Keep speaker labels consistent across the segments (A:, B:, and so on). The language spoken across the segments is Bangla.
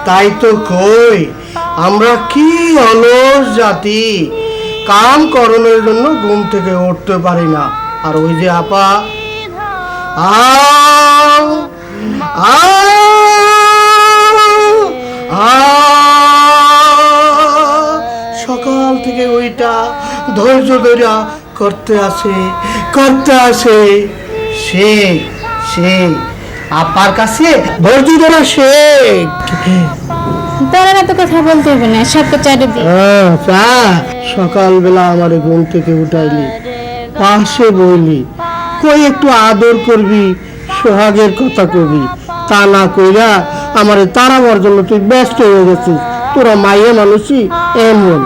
A: তাই তো কই আমরা কি অলস জাতি, কাম করণের জন্য ঘুম থেকে উঠতে পারি না। আর ওই যে আপা সকাল থেকে ওইটা ধৈর্য ধরে করতে আসে সে সে আপার কাছে ধৈর্য ধরা শেখ।
B: তোরা এত কথা বলতে হবে না, সব তো চাটে দি।
A: সকালবেলা আমার ঘুম থেকে উঠাইলি, পাশে বইলি, কই একটু আদর করবি, সোহাগের কথা কবি, তা না কইরা আমারে তাড়াবার জন্য তুই ব্যস্ত হয়ে গেছিস। তোরা মাইয়া মানুষই এমন।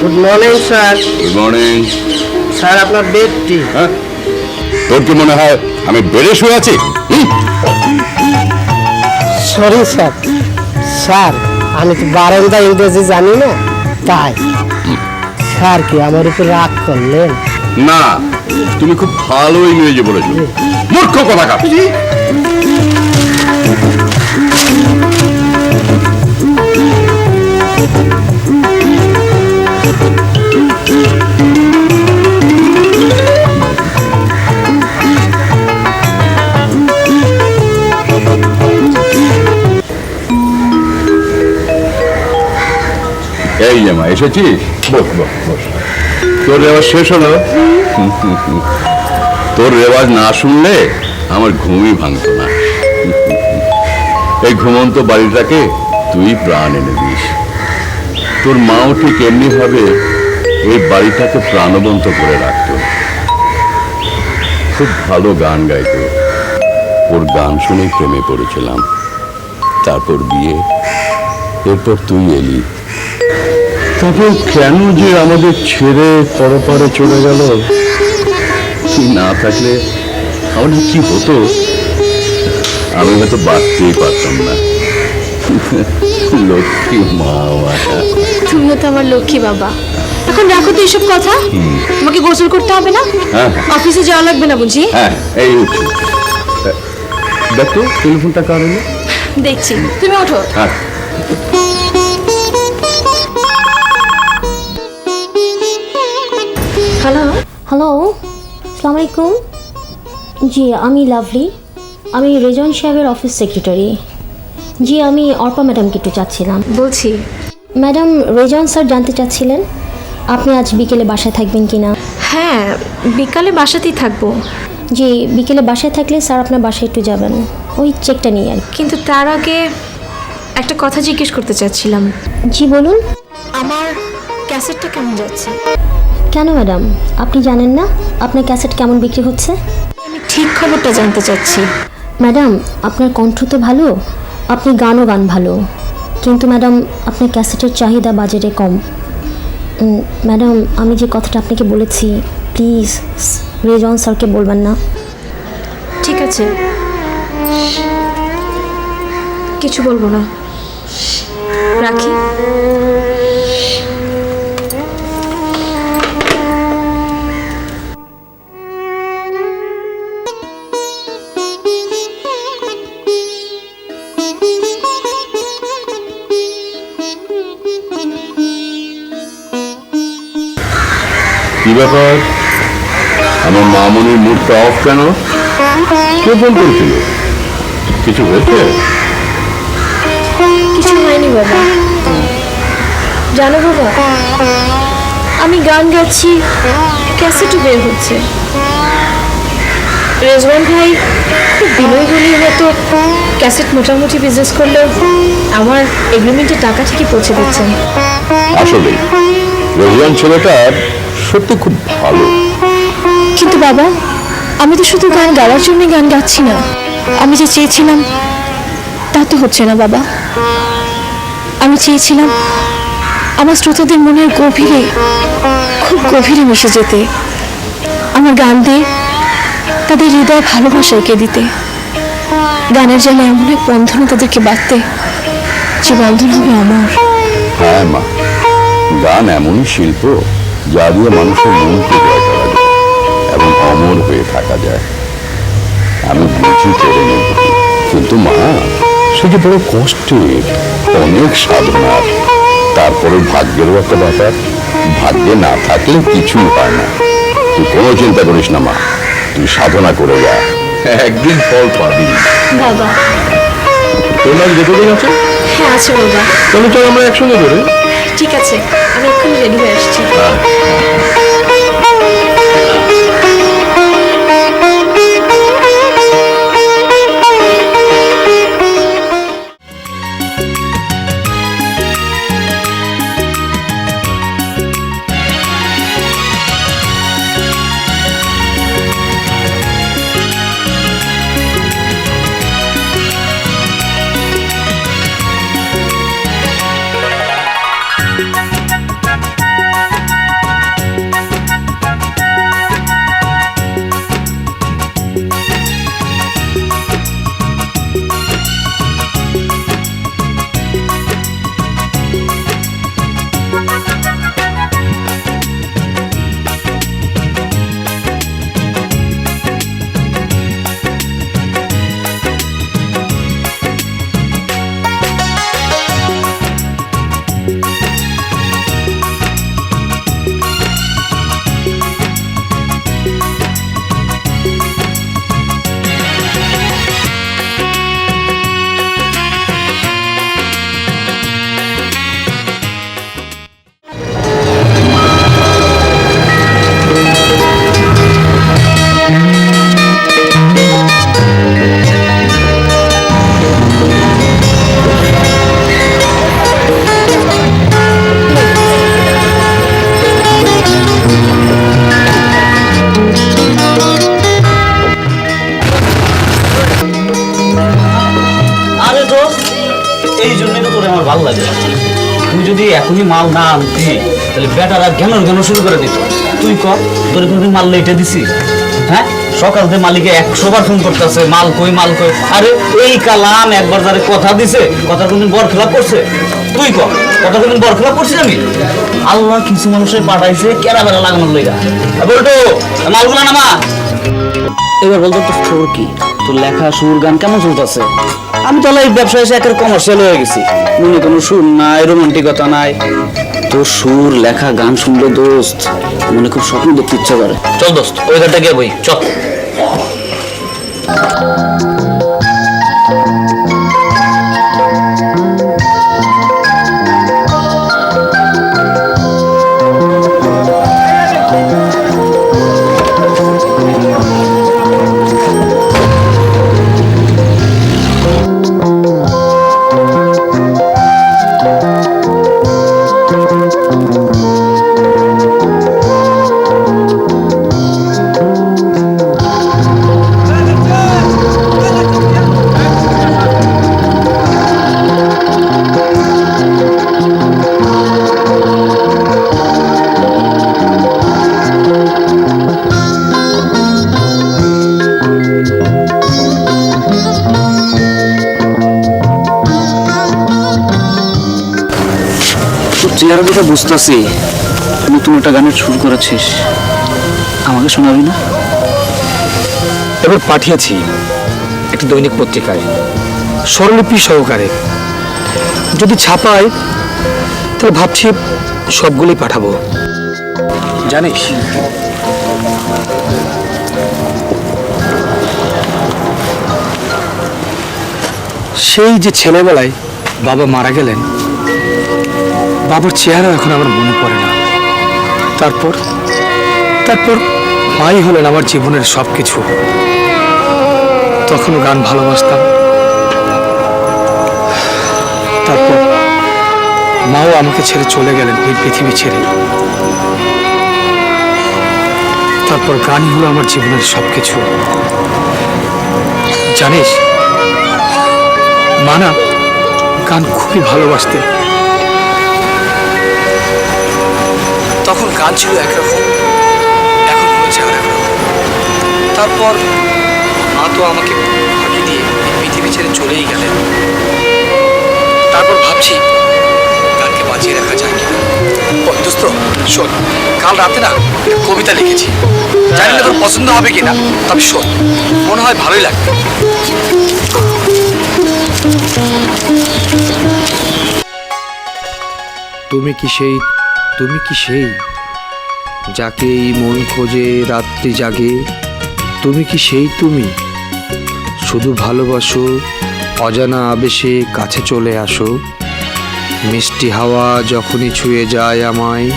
A: Good morning sir.
C: Good morning
A: sir, আপনার বেডটি।
C: হ্যাঁ, তোর কি মনে হয় আমি বেডে শুয়ে আছি?
A: Sorry sir. স্যার, আমি তো বারান্দা ইংরেজি জানি না, তাই। স্যার কি আমার উপর রাগ করলেন?
C: না, তুমি খুব ভালো ইংরেজি বলেছো। মূর্খ কোথাকার। এই জামা এসেছিস? বস বস বস। তোর রেওয়াজ শেষ হলো? তোর রেওয়াজ না শুনলে আমার ঘুমই ভাঙতো না। এই ঘুমন্ত বাড়িটাকে তুই প্রাণ এনে দিস। তোর মাও ঠিক এমনি ভাবে এই বাড়িটাকে প্রাণবন্ত করে রাখতো। খুব ভালো গান গাইতো। ওর গান শুনে প্রেমে পড়েছিলাম। তারপর বিয়ে, এরপর তুই এলি। তবে কেন যে আমাদের ছেড়ে পরপারে চলে গেল, তুই না থাকলে আমাদের কি হতো আমি হয়তো বাঁচতেই পারতাম না। লক্ষ্মী মা,
B: তুমিও তো আমার লক্ষ্মী বাবা। এখন রাখো তো এসব কথা, তোমাকে গোসল করতে হবে না, অফিসে যাওয়া লাগবে না বুঝি?
C: হ্যাঁ, এই উঠছি। দেখো টেলিফোনটা কার হলো?
B: দেখছি, তুমি ওঠো।
C: হ্যাঁ।
B: হ্যালো হ্যালো, আসসালামু আলাইকুম। জি, আমি লাভলি, আমি রেজন সাহেবের অফিস সেক্রেটারি। জি, আমি অর্পা ম্যাডামকে একটু চাচ্ছিলাম।
D: বলছি
B: ম্যাডাম, রেজন স্যার জানতে চাচ্ছিলেন আপনি আজ বিকেলে বাসায় থাকবেন কি না।
D: হ্যাঁ, বিকালে বাসাতেই থাকবো।
B: জি, বিকেলে বাসায় থাকলে স্যার আপনার বাসায় একটু যাবেন, ওই চেকটা নিয়ে আর কি।
D: কিন্তু তার আগে একটা কথা জিজ্ঞেস করতে চাচ্ছিলাম।
B: জি বলুন।
D: আমার ক্যাসেটটা কেমন যাচ্ছে?
B: কেন ম্যাডাম, আপনি জানেন না আপনার ক্যাসেট কেমন বিক্রি হচ্ছে?
D: আমি ঠিক খবরটা জানতে চাচ্ছি।
B: ম্যাডাম, আপনার কণ্ঠ তো ভালো, আপনি গানও গান ভালো, কিন্তু ম্যাডাম আপনার ক্যাসেটের চাহিদা বাজারে কম। ম্যাডাম, আমি যে কথাটা আপনাকে বলেছি, প্লিজ রেজন স্যারকে বলবেন না।
D: ঠিক আছে, কিছু বলবো না, রাখি।
C: কি ব্যাপার, আমার মামনির মুডটা অফ কেন? কে ফোন করেছিল? কিছু হয়েছে?
B: কিছু হয়নি বাবা। জানো বাবা, আমি গান গাচ্ছি,
D: ক্যাসেটও বের হচ্ছে। রেজওয়ান ভাই খুব বিনয় হলেই হয়তো ক্যাসেট মোটামুটি বিজনেস করলেও আমার এগ্রিমেন্টের টাকা ঠিকই পৌঁছে দিচ্ছেন।
C: আসলে রেজওয়ান ছেলেটা সত্যি খুব ভালো।
B: কিন্তু বাবা, আমি তো শুধু গান গাওয়ার জন্যই গান গাচ্ছি না। আমি যে চেয়েছিলাম তা তো হচ্ছে না বাবা। আমি চেয়েছিলাম আমার শ্রোতাদের মনের গভীরে, খুব গভীরে মিশে যেতে, আমার গান দিয়ে তাদের হৃদয় ভালোবাসা এঁকে দিতে, গানের জালে এমন এক বন্ধনে তাদেরকে বাঁধতে যে বন্ধন হবে অমর।
C: হ্যাঁ মা, গান এমনই শিল্প যা দিয়ে মানুষের মনকে জয় করা যায় এবং অমর হয়ে থাকা যায়। আমি বুঝি তোর অনুভূতি, কিন্তু মা সে যে বড় কষ্টের, অনেক সাধনার। তারপরে ভাগ্যেরও একটা ব্যাপার, ভাগ্যে না থাকলে কিছুই হয় না। তুই কোনো চিন্তা করিস না মা, তুই সাধনা করে যা, একদিন ফল পাবি।
B: বাবা।
C: তোর নাম যেতে দিন আছে?
B: হ্যাঁ আছে বাবা।
C: তাহলে চল আমরা একসঙ্গে করে।
B: ঠিক আছে, আমি এক্ষুনি রেডি হয়ে আসছি।
E: ভালো লাগে। তুই যদি এখনই মাল না আনতি তাহলে বেটারা ঘেন ঘেন শুরু করে দিত। তুই কর তোর কোনদিন মাল লেটে দিছি? হ্যাঁ, সকাল থেকে মালিকে 100 বার ফোন করতেছে, মাল কই মাল কই। আরে এই কালাম একবার যারে কথা দিছে, কথা কোনদিন বরখেলাপ করছে? তুই কর কথা কোনদিন বরখেলাপ করছিস? আমি আল্লাহ কিছু মানুষের পাঠাইছে কেরা বেড়া লাগানোর লেগা। বলতো মালগুলা নামা। এবার বলতো তোর খবর কি? তোর লেখা সুর গান কেমন চলতেছে? আমি তাহলে এই ব্যবসায় এসে একের কমার্শিয়াল হয়ে গেছি। মনে কোনো সুর নাই, রোমান্টিকতা নাই। তোর সুর লেখা গান শুনলে দোস্ত মনে খুব স্বপ্ন দেখতে ইচ্ছা করে। চল দোস্ত ওই ঘাটটা গিয়ে বই চল। চেহারা যেটা বুঝতেছি নতুন একটা গানের সুর করেছিস, আমাকে শোনাবি না?
F: এবার পাঠিয়েছি একটি দৈনিক পত্রিকায় স্বরলিপি সহকারে। যদি ছাপায় তাহলে ভাবছি সবগুলোই পাঠাবো। জানিস সেই যে ছেলেবেলায় বাবা মারা গেলেন, বাবার চেহারা এখন আমার মনে পড়ে না। তারপর তারপর মাই হলেন আমার জীবনের সব কিছু। তখনও গান ভালোবাসতাম। তারপর মাও আমাকে ছেড়ে চলে গেলেন এই পৃথিবী ছেড়ে। তারপর গানই হলো আমার জীবনের সবকিছু। জানিস মা না গান খুবই ভালোবাসতেন। তখন গান ছিল একরকম, এখন হয়েছে আর একরকম। তারপর মা তো আমাকে ফাঁকি দিয়ে এই পৃথিবী ছেড়ে চলেই গেলেন। তারপর ভাবছি গানকে বাঁচিয়ে রাখা যায় কিনা। দোস্ত শোন, কাল রাতে না একটা কবিতা লিখেছি, জানি না তোর পছন্দ হবে কিনা, তবে শোন, মনে হয় ভালোই লাগবে।
G: তুমি কি সেই যাকে এই মন খোঁজে রাত্রি জাগে? তুমি কি সেই তুমি? শুধু ভালোবাসো, অজানা আবেশে কাছে চলে আসো। মিষ্টি হাওয়া যখনই ছুঁয়ে যায় আমায়,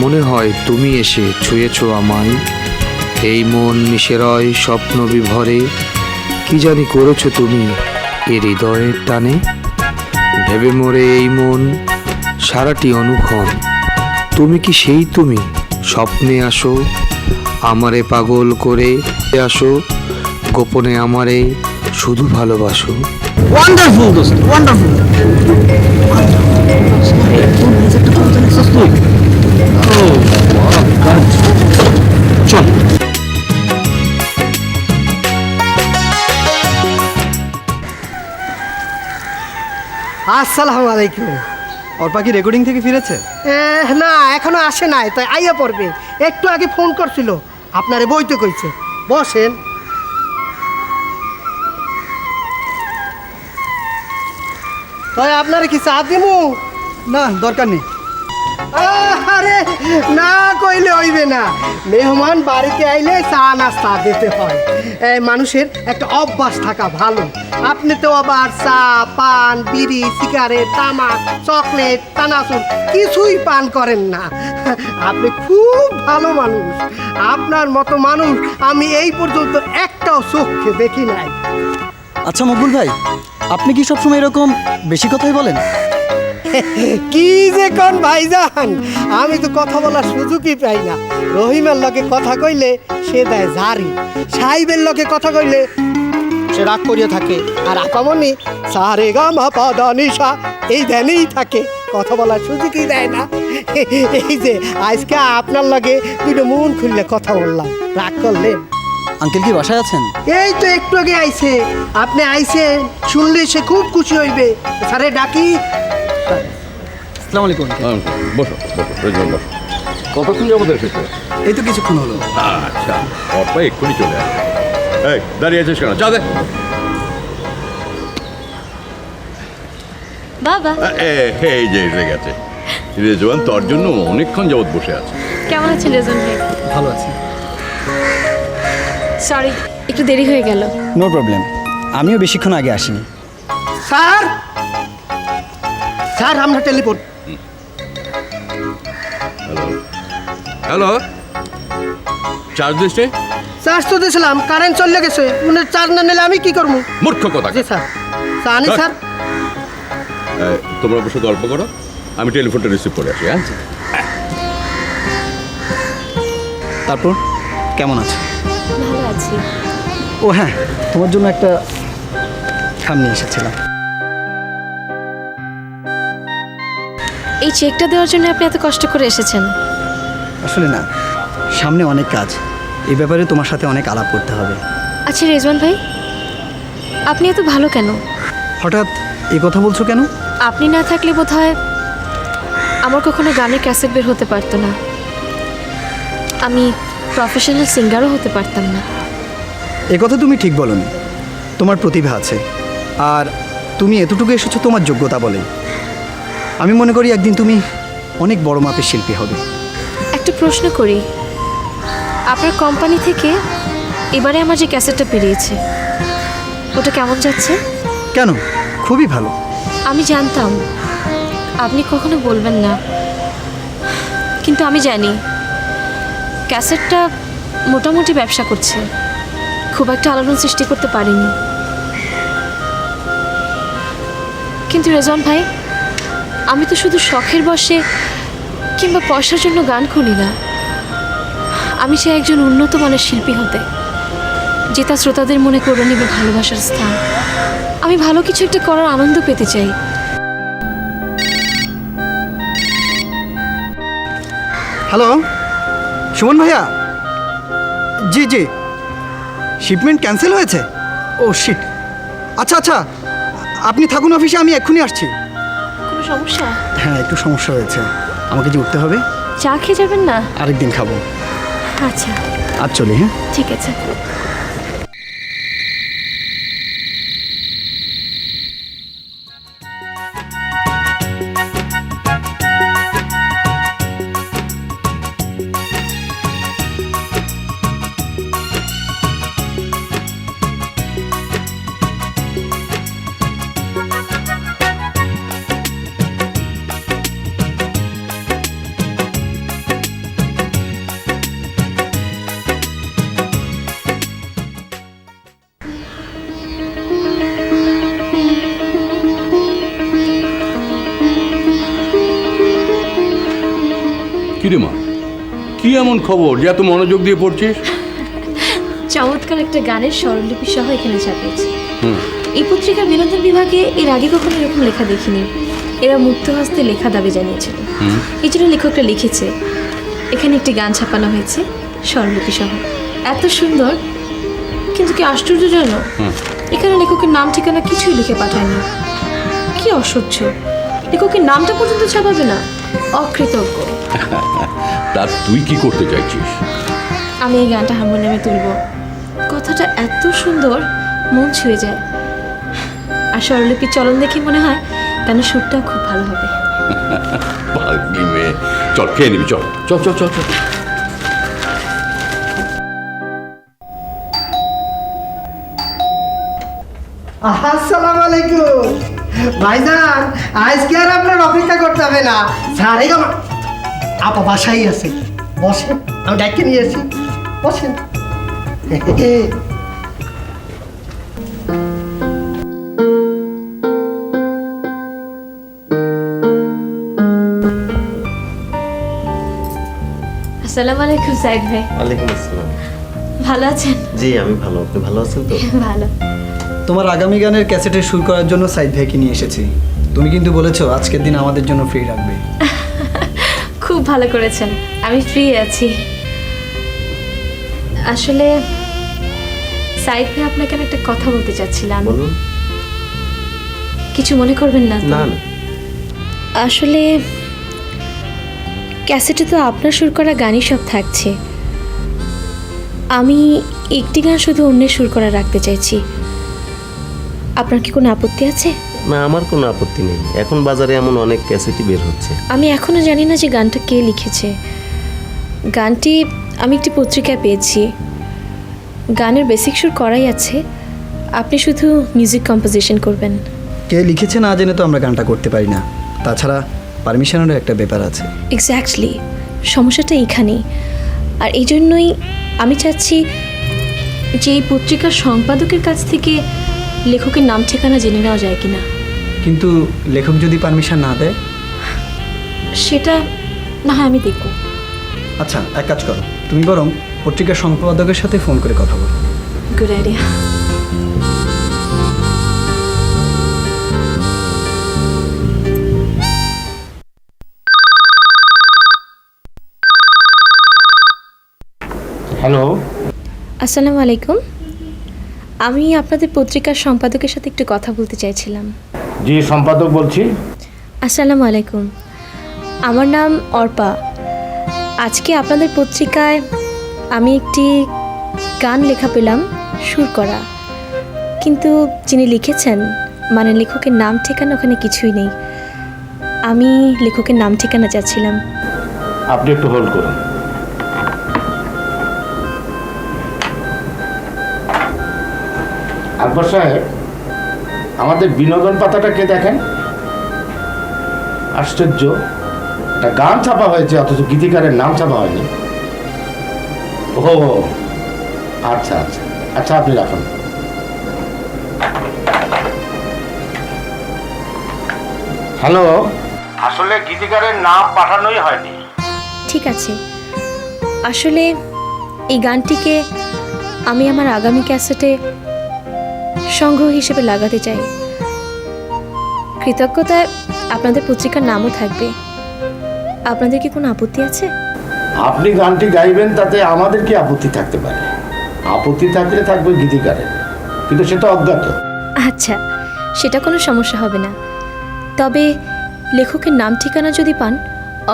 G: মনে হয় তুমি এসে ছুঁয়েছো আমায়। এই মন মিশেরয় স্বপ্ন বিভরে, কি জানি করেছো তুমি এ হৃদয়ের টানে। ভেবে মোরে এই মন সারাটি অনুক্ষণ, তুমি কি সেই তুমি? স্বপ্নে আসো, আমারে পাগল করে আসো, গোপনে আমারে শুধু ভালোবাসো।
A: ওয়ান্ডারফুল দোস্ত, ওয়ান্ডারফুল।
F: চল।
A: আসসালামু আলাইকুম।
H: ওর পাখি রেকর্ডিং থেকে ফিরেছে?
A: না এখনো আসে নাই, তাই আইয়া পড়বে। একটু আগে ফোন করছিল, আপনারে বইতে কইছে। বসেন। তাই আপনারে কি চা দিমু?
H: না, দরকার নেই।
A: আরে না কইলে হইবে না, মেহমান বাড়িতে আইলে চা নাস্তা দিতে হয়। মানুষের একটা অভ্যাস থাকা ভালো। আপনি তো আবার চা, পান, বিড়ি, সিগারেট, তামাক, চকলেট, চানাচুর কিছুই পান করেন না। আপনি খুব ভালো মানুষ। আপনার মতো মানুষ আমি এই পর্যন্ত একটাও চোখে দেখি নাই।
H: আচ্ছা মকবুল ভাই, আপনি কি সবসময় এরকম বেশি কথাই বলেন?
A: কি যে কোন ভাইজান, আমি তো কথা বলার সুযোগই পাই না। রহিমের লগে কথা কইলে সে দেয় ঝাড়ি, সাহেবের লগে কথা কইলে সে রাগ করিয়া থাকে, আর আপামনি সারে গা মা পা দা নিশা এই ধ্যানেই থাকে, কথা বলার সুযোগই দেয় না। এই যে আজকে আপনার লগে দুটো মন খুললে কথা বললাম, রাগ করলেন?
H: আঙ্কেল কি বাসায় আছেন?
A: এই তো একটু আগে আইছে। আপনি আইছে শুনলে সে খুব খুশি হইবে। স্যারে ডাকি।
H: আসসালামু আলাইকুম আঙ্কেল।
C: বসো বসো, রেজওয়ান বসো। কতক্ষণ যাবো এসেছে?
H: এই তো কিছুক্ষণ হলো।
C: আচ্ছা, অর্পা এক্ষুনি চলে আসবে। এই দাঁড়িয়ে আছিস কেন? চা দে।
D: বাবা
C: এই যে এসে গেছে রেজওয়ান, তোর জন্য অনেকক্ষণ যাবত বসে আছে।
D: কেমন আছেন রেজন ভাই?
H: ভালো আছি।
D: সরি, একটু দেরি হয়ে গেল।
H: নো প্রবলেম, আমিও বেশিক্ষণ আগে আসিনি।
A: স্যার, স্যার আমরা টেলিফোন।
C: হ্যালো, চার্জ দিস নে?
A: চার্জ তো দিয়েছিলাম, কারেন্ট চলে গেছে। মানে চার্জ না নিলে আমি কি করবো?
C: মূর্খ কথা।
A: জি স্যার। জানি স্যার।
C: তোমরা বসে গল্প করো, আমি টেলিফোনটা রিসিভ করে আসি। হ্যাঁ,
H: তারপর কেমন আছো?
D: ভালো আছি।
H: ও হ্যাঁ, তোমার জন্য একটা খাম নিয়ে এসেছিলাম।
D: এই চেকটা দেওয়ার জন্য আপনি এত কষ্ট করে এসেছেন?
H: আসলে না, সামনে অনেক কাজ, এই ব্যাপারে তোমার সাথে অনেক আলাপ করতে হবে।
D: আচ্ছা রেজওয়ান ভাই, আপনি এত ভালো কেন?
H: হঠাৎ এই কথা বলছো কেন?
D: আপনি না থাকলে বোধহয় আমার কখনো গানের ক্যাসেট বের হতে পারতো না, আমি প্রফেশনাল সিঙ্গারও হতে পারতাম না।
H: এ কথা তুমি ঠিক বলনি। তোমার প্রতিভা আছে, আর তুমি এতটুকু এসেছো তোমার যোগ্যতা বলে। আমি মনে করি একদিন তুমি অনেক বড় মাপের শিল্পী হবে।
D: একটা প্রশ্ন করি, আপনার কোম্পানি থেকে এবারে আমার যে ক্যাসেটটা বেরিয়েছে ওটা কেমন যাচ্ছে?
H: কেন, খুবই ভালো।
D: আমি জানতাম আপনি কখনো বলবেন না, কিন্তু আমি জানি ক্যাসেটটা মোটামুটি ব্যবসা করছে, খুব একটা আলোড়ন সৃষ্টি করতে পারেনি। কিন্তু রেজন ভাই, আমি তো শুধু শখের বশে কিংবা পয়সার জন্য গান শুনি না। আমি চাই একজন উন্নত মানের শিল্পী হতে, যে তার শ্রোতাদের মনে করে নেবে ভালোবাসার স্থান। আমি ভালো কিছু একটা করার আনন্দ পেতে চাই।
H: হ্যালো সুমন ভাইয়া, জি জি, শিপমেন্ট ক্যান্সেল হয়েছে? ও শিট, আচ্ছা আচ্ছা, আপনি থাকুন অফিসে, আমি এক্ষুনি আসছি।
D: কোনো সমস্যা?
H: হ্যাঁ, একটু সমস্যা হয়েছে, আমাকে যে উঠতে হবে।
D: চা খেয়ে যাবেন না?
H: আরেকদিন খাবো।
D: আচ্ছা,
H: আজ চলি। হ্যাঁ,
D: ঠিক আছে।
C: কিরে মা, কি এমন খবর যে এত মনোযোগ দিয়ে পড়ছিস?
D: চমৎকার একটা গানের স্বরলিপি সহ এখানে ছাপিয়েছে। এই পত্রিকার বিনোদন বিভাগে এর আগে কখনো এরকম লেখা দেখিনি। এরা মুক্ত হস্তে লেখা দাবি জানিয়েছিল, এই জন্য লেখকটা লিখেছে। এখানে একটি গান ছাপানো হয়েছে স্বরলিপি সহ, এত সুন্দর। কিন্তু কি আশ্চর্যজনক, এখানে লেখকের নাম ঠিকানা কিছুই লিখে পাঠায়নি। কি অসহ্য, লেখকের নামটা পর্যন্ত ছাপাবে না, অকৃতজ্ঞ।
C: তা তুই কি করতে চাইছিস?
D: আমি এই গানটা হারমোনিয়ামে তুলব। কথাটা এত সুন্দর, মন ছুঁয়ে যায়। আর স্বরলিপির চলন দেখে মনে হয় গানের সুরটাও খুব ভালো হবে।
C: পাগলি মেয়ে, চল খেয়ে নিবি, চল চল চল চল চল।
A: আসসালামু আলাইকুম ভাইজান, আজকে আর আপনার অপেক্ষা করতে হবে না। সারে আপা বাসাই আছে, বসেন, আমি ডাইকে নিয়েছি, বসেন।
D: আসসালামু আলাইকুম সাইদ ভাই।
I: ওয়ালাইকুম আসসালাম।
D: ভালো আছেন?
I: জি আমি ভালো, আপনি ভালো আছেন তো?
D: ভালো।
H: তোমার আগামী গানের ক্যাসেটের সুর করার জন্য সাইদ ভাইকে নিয়ে এসেছি। তুমি কিন্তু বলেছো আজকের দিন আমাদের জন্য ফ্রি রাখবে।
D: খুব ভালো করেছেন, আমি ফ্রি আছি। আসলে সাইদ ভাই, আপনাকে আমি একটা কথা বলতে চাচ্ছিলাম।
I: বলুন।
D: কিছু মনে করবেন না তো?
I: না না।
D: আসলে ক্যাসেটে তো আপনার সুর করা গানই সব থাকছে। আমি একটি গান শুধু অন্যের সুর করা রাখতে চাইছি। আপনার কি কোনো আপত্তি আছে?
I: না, আমার কোনো আপত্তি নেই। এখন বাজারে এমন অনেক ক্যাসেটই বের হচ্ছে।
D: আমি এখনও জানি না যে গানটা কে লিখেছে। গানটি আমি একটি পত্রিকায় পেয়েছি। গানের বেসিক সুর করাই আছে, আপনি শুধু মিউজিক কম্পোজিশন করবেন।
H: কে লিখেছে না জেনে তো আমরা গানটা করতে পারি না, তাছাড়া পারমিশনেরও একটা ব্যাপার আছে।
D: এক্স্যাক্টলি, সমস্যাটা এইখানেই। আর এই জন্যই আমি চাচ্ছি যে এই পত্রিকার সম্পাদকের কাছ থেকে লেখকের নাম ঠিকানা জেনে নেওয়া যায় কিনা।
H: কিন্তু লেখক যদি পারমিশন না দেয়?
D: সেটা না হয় আমি দেখব।
H: আচ্ছা, এক কাজ করো, তুমি বরং পত্রিকার সম্পাদকের সাথে ফোন করে কথা বলো।
D: Good idea.
J: হ্যালো,
D: আসসালামু আলাইকুম। আমি আপনাদের পত্রিকার সম্পাদকের সাথে একটু কথা বলতে চাইছিলাম।
J: জি সম্পাদক বলছি।
D: আসসালামু আলাইকুম, আমার নাম অর্পা। আজকে আপনাদের পত্রিকায় আমি একটি গান লেখা পেলাম সুর করা, কিন্তু যিনি লিখেছেন মানে লেখকের নাম ঠিকানা ওখানে কিছুই নেই। আমি লেখকের নাম ঠিকানা চাচ্ছিলাম।
J: আপনি একটু হোল্ড করুন। আকবর সাহেব, আমাদের বিনোদন পাতাটাকে দেখেন। আশ্চর্য, একটা গান ছাপা হয়েছে অথচ গীতিকারের নাম ছাপা হয়নি। ও আচ্ছা আচ্ছা আচ্ছা, আপনি রাখুন। হ্যালো, আসলে গীতিকারের নাম পাঠানোই হয়নি।
D: ঠিক আছে, আসলে এই গানটিকে আমি আমার আগামী ক্যাসেটে সংগ্রহ হিসেবে লাগাতে চাই। কৃতজ্ঞতায় আপনাদের পত্রিকার নামও থাকবে। আপনাদের কি কোনো আপত্তি আছে?
J: আপনি গানটি গাইবেন, তাতে আমাদের কি আপত্তি থাকতে পারে? আপত্তি থাকলে থাকবে গীতিকারের, কিন্তু সেটা অজ্ঞাত।
D: আচ্ছা, সেটা কোনো সমস্যা হবে না। তবে লেখকের নাম ঠিকানা যদি পান,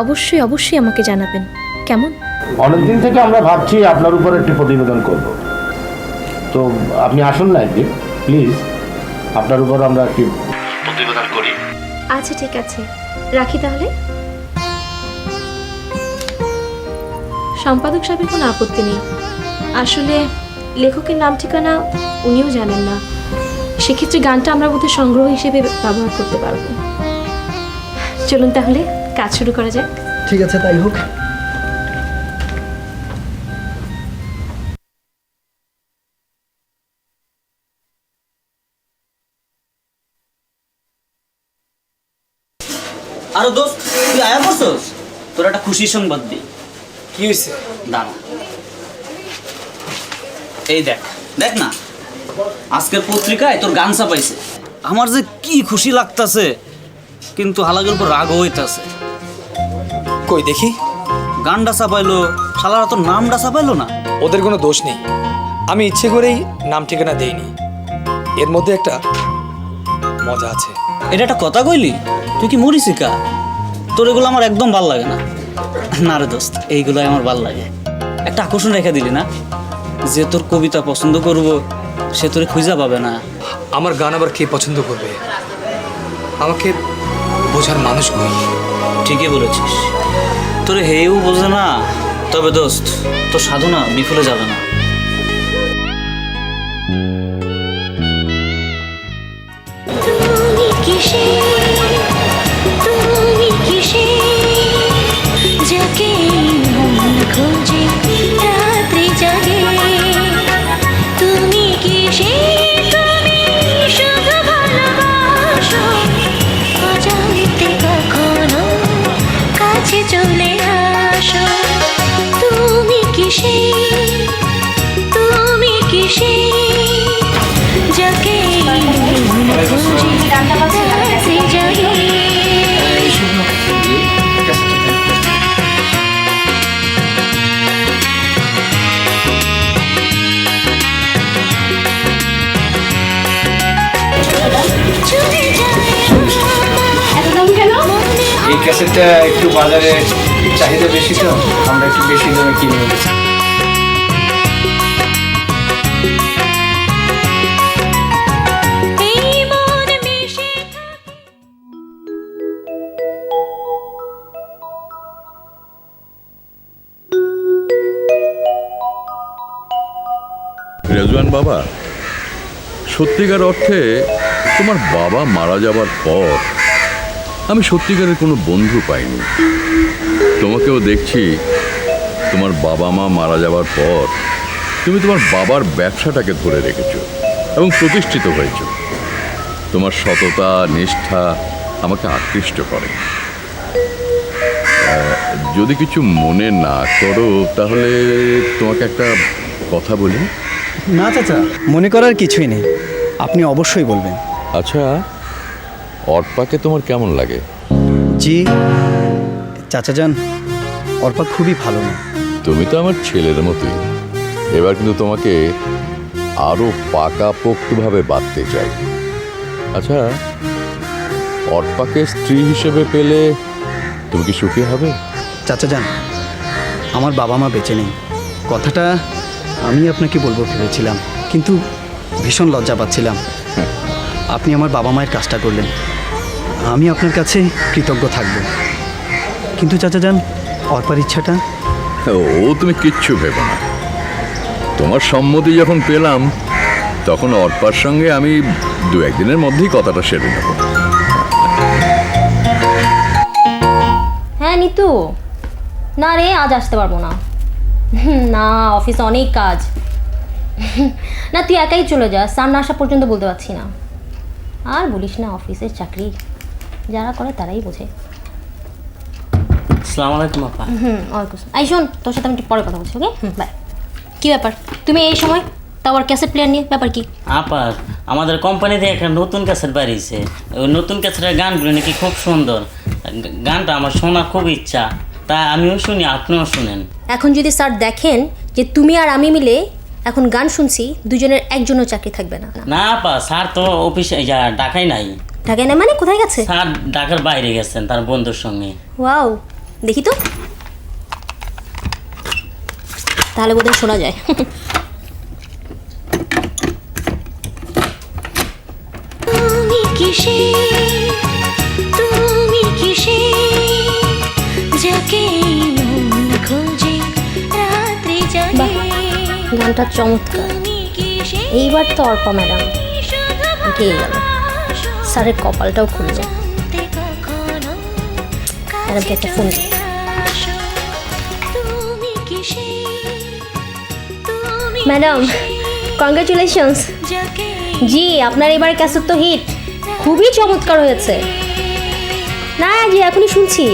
D: অবশ্যই অবশ্যই আমাকে জানাবেন, কেমন?
J: অনেকদিন থেকে আমরা ভাবছি আপনার উপর একটি প্রতিবেদন করব, তো আপনি আসুন না একদিন প্লিজ, আপনার উপর আমরা একটি প্রতিবেদন করি।
D: আচ্ছা ঠিক আছে, রাখি তাহলে। সম্পাদক সাহেবের কোনো আপত্তি নেই। আসলে লেখকের নাম ঠিকানা উনিও জানেন না, সেক্ষেত্রে গানটা আমরা বোধহয় সংগ্রহ হিসেবে ব্যবহার করতে পারবো। চলুন তাহলে কাজ শুরু করা যাক।
H: ঠিক আছে, তাই হোক।
E: আরো দোস্ত, তুই আয়া করছস? তোর একটা খুশির সংবাদ দিই।
F: কি হয়েছে?
E: দাঁড়া, এই দেখ দেখ না, আজকের পত্রিকায় তোর গান ছাপাইছে। আমার যে কি খুশি লাগতাছে, কিন্তু হালাগের উপর রাগ হইতাছে।
F: কই দেখি।
E: গানটা ছাপাইলো, শালারা তোর নামটা ছাপাইলো না।
F: ওদের কোনো দোষ নেই, আমি ইচ্ছে করেই নাম ঠিকানা দেইনি। এর মধ্যে একটা মজা আছে।
E: এটা একটা কথা কইলি? তুই কি মরিসিকা? তোর এগুলো আমার একদম ভাল লাগে না। না রে দোস্ত, এইগুলোই আমার ভাল লাগে। একটা আকর্ষণ রেখে দিলি না, যে তোর কবিতা পছন্দ করব সে তোরে খুঁজা পাবে না।
F: আমার গান আবার কে পছন্দ করবে? আমাকে বোঝার মানুষ কই?
E: ঠিকই বলেছিস, তোরে হেউ বোঝে না। তবে দোস্ত, তোর সাধনা বিফলে যাবে না।
K: চলে আসো, তুমি কিসে, তুমি কিসে, যাকে খুঁজি রাতে জাগে।
F: এই ক্যাসেটটা একটু বাজারে চাহিদা বেশি, তো আমরা একটু বেশি দামে কিনে নিয়েছি।
C: রেজওয়ান বাবা, সত্যিকার অর্থে তোমার বাবা মারা যাবার পর আমি সত্যিকারের কোনো বন্ধু পাইনি। তোমাকেও দেখছি, তোমার বাবা মা মারা যাওয়ার পর তুমি তোমার বাবার ব্যবসাটাকে ধরে রেখেছ এবং প্রতিষ্ঠিত হয়েছ। তোমার সততা নিষ্ঠা আমাকে আকৃষ্ট করে। যদি কিছু মনে না করো তাহলে তোমাকে একটা কথা বলি।
H: না চাচা, মনে করার কিছুই নেই, আপনি অবশ্যই বলবেন।
C: আচ্ছা, অর্পাকে তোমার কেমন লাগে?
H: জি চাচা যান, অর্পা খুবই ভালো না।
C: তুমি তো আমার ছেলের মতোই। এবার কিন্তু তোমাকে আরো পাকাপোক্তভাবে বাঁধতে চাই। আচ্ছা, অর্পাকে স্ত্রী হিসেবে পেলে তুমি কি সুখী হবে?
H: চাচা যান, আমার বাবা মা বেঁচে নেই, কথাটা আমি আপনাকে বলবো ভেবেছিলাম, কিন্তু ভীষণ লজ্জা পাচ্ছিলাম। আপনি আমার বাবা মায়ের কাজটা করলেন, আমি আপনার কাছে কৃতজ্ঞ থাকব। কিন্তু চাচা যান, অর্পার ইচ্ছাটা?
C: ও তুমি কিচ্ছু ভেবো না। তোমার সম্মতি যখন পেলাম তখন অর্পার সঙ্গে আমি 2-1 দিনের মধ্যেই কথাটা সেরে নেব।
B: হ্যাঁ নিতু, না রে আজ আসতে পারবো না। না, অফিসে অনেক কাজ। না, তুই একাই চলে যা, স্যার না আসা পর্যন্ত বলতে পারছি না। আর বলিস না, অফিসের চাকরি যারা করে তারাই বোঝে।
E: আসসালামু আলাইকুম আপা।
B: ওয়ালাইকুম। এই শোন, তোর সাথে আমি একটু পরে কথা বলছি, ওকে? বাই। কী ব্যাপার তুমি এই সময়, তাও আর ক্যাসেট প্লেয়ার নিয়ে, ব্যাপার কি?
E: আপা, আমাদের কোম্পানিতে একটা নতুন ক্যাসেট বাড়িয়েছে। ওই নতুন ক্যাসেটের গানগুলো নাকি খুব সুন্দর। গানটা আমার শোনার খুব ইচ্ছা, তা আমিও শুনি, আপনিও শুনেন।
B: এখন যদি স্যার দেখেন যে তুমি আর আমি মিলে এখন গান শুনছি, দুজনের একজনও চাকরি থাকবে না।
E: না আপা, স্যার তো অফিসে ঢাকায় নাই।
B: ঢাকায় না মানে কোথায় গেছে?
E: স্যার ঢাকার বাইরে গেছেন তার বন্ধুর সঙ্গে।
B: ওয়াও, দেখি তো, তাহলে বোধহয় শোনা যায়।
K: তুমি কিসে যাকে মন খোঁজে রাত্রি জাগে।
B: গানটা চমৎকার। এইবার তো অর্পা ম্যাডাম উঠেই গেল, স্যারের কপালটাও খুলল। ম্যাডামকে একটা ফোন দিই। Madam, congratulations. জি, আপনার এবার ক্যাসেট তো হিট, খুবই চমৎকার হয়েছে। না জি, এখনই শুনছি।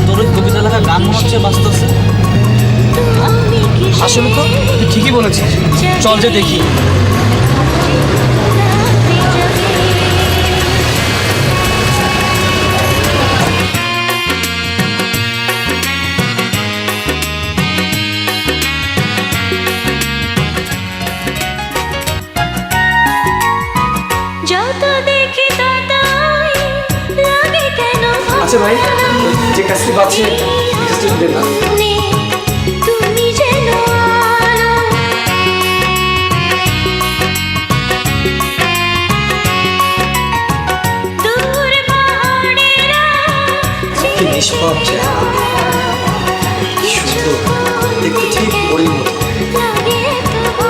E: তোর ওই কবিতা লেখা গান মনে হচ্ছে বাজতেছে।
F: আসলে তো তুই ঠিকই বলেছিস, চল যে দেখি।
K: যত দেখি ততই লাগে কেন
F: আচ্ছা ভাই, যে কাজটি বাজছে এই কাজটি একটু দে না।
K: মনে তুমি যেন আলো। দূর পাহাড়েরা
F: কি নিষ্পাপ চেহারা, কি সুন্দর, দেখতে ঠিক পরীর মতো।
K: লাগে তবু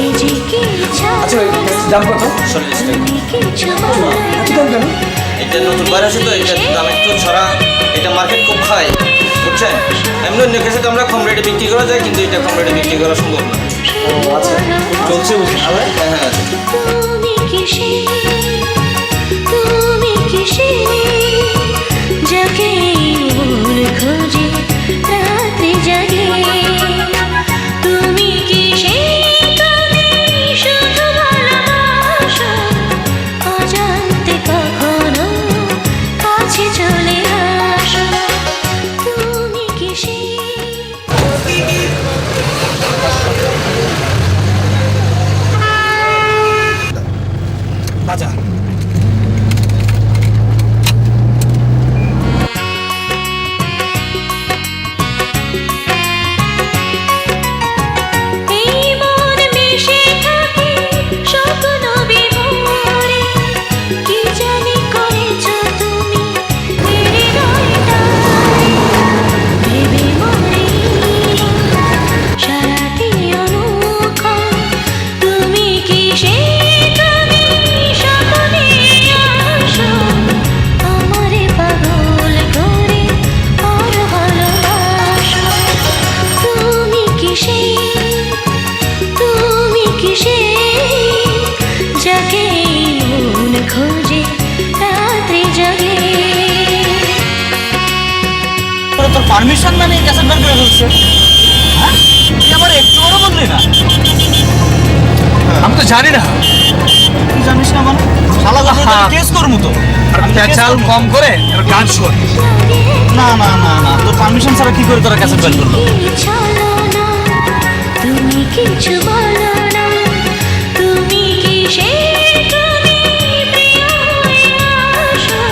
K: এই যে কি ইচ্ছা
F: আচ্ছা ভাই, দাম কত?
K: তুমি কিছু
F: এত দাম কেন?
L: এটা নতুন বার আছে তো, এটার দাম একটু ছড়া। এটা মার্কেট খুব খায়, বুঝছেন? এমনি অন্য ক্ষেত্রে আমরা কম রেটে বিক্রি করা যায়, কিন্তু এটা কম রেটে বিক্রি করা সম্ভব না।
F: ও আচ্ছা, চলছে বুঝি।
L: হ্যাঁ হ্যাঁ।
K: তুমি কিসে যাকে মন খোঁজে রাত্রি জাগে। তুমি কিসে শুধু ভালোবাসো, অজান্তে কখনো কাছে চলে আসো। তুমি কিসে
F: বাজা।
K: এই মন মিশে থাকে স্বপ্ন বিভোরে। কি জানি করেছো তুমি হৃদয়টায়, ভেবে মরি সারাটি অনুক্ষণ। তুমি কিসে স্বপ্নে আসো, আমারে পাগল করে আর ভালোবাসো। তুমি কিসে যাকে মন খোঁজে রাত্রি জাগে।
E: তোর পারমিশন না নেই ক্যাসেট বের করে ফেলছে। হ্যাঁ, তুই আমার একটু বড় বললি না।
F: আমি তো জানি না।
E: তুই জানিস না মানে? শালা কেস করবো তো।
F: চাল কম করে এবার গান শোন।
E: না না না না, তোর পারমিশন ছাড়া কি করে তোরা ক্যাসেট বের করলো?
K: চলো না, তুমি কিছু বলো না। তুমি কিসে প্রিয় হয়ে আসো।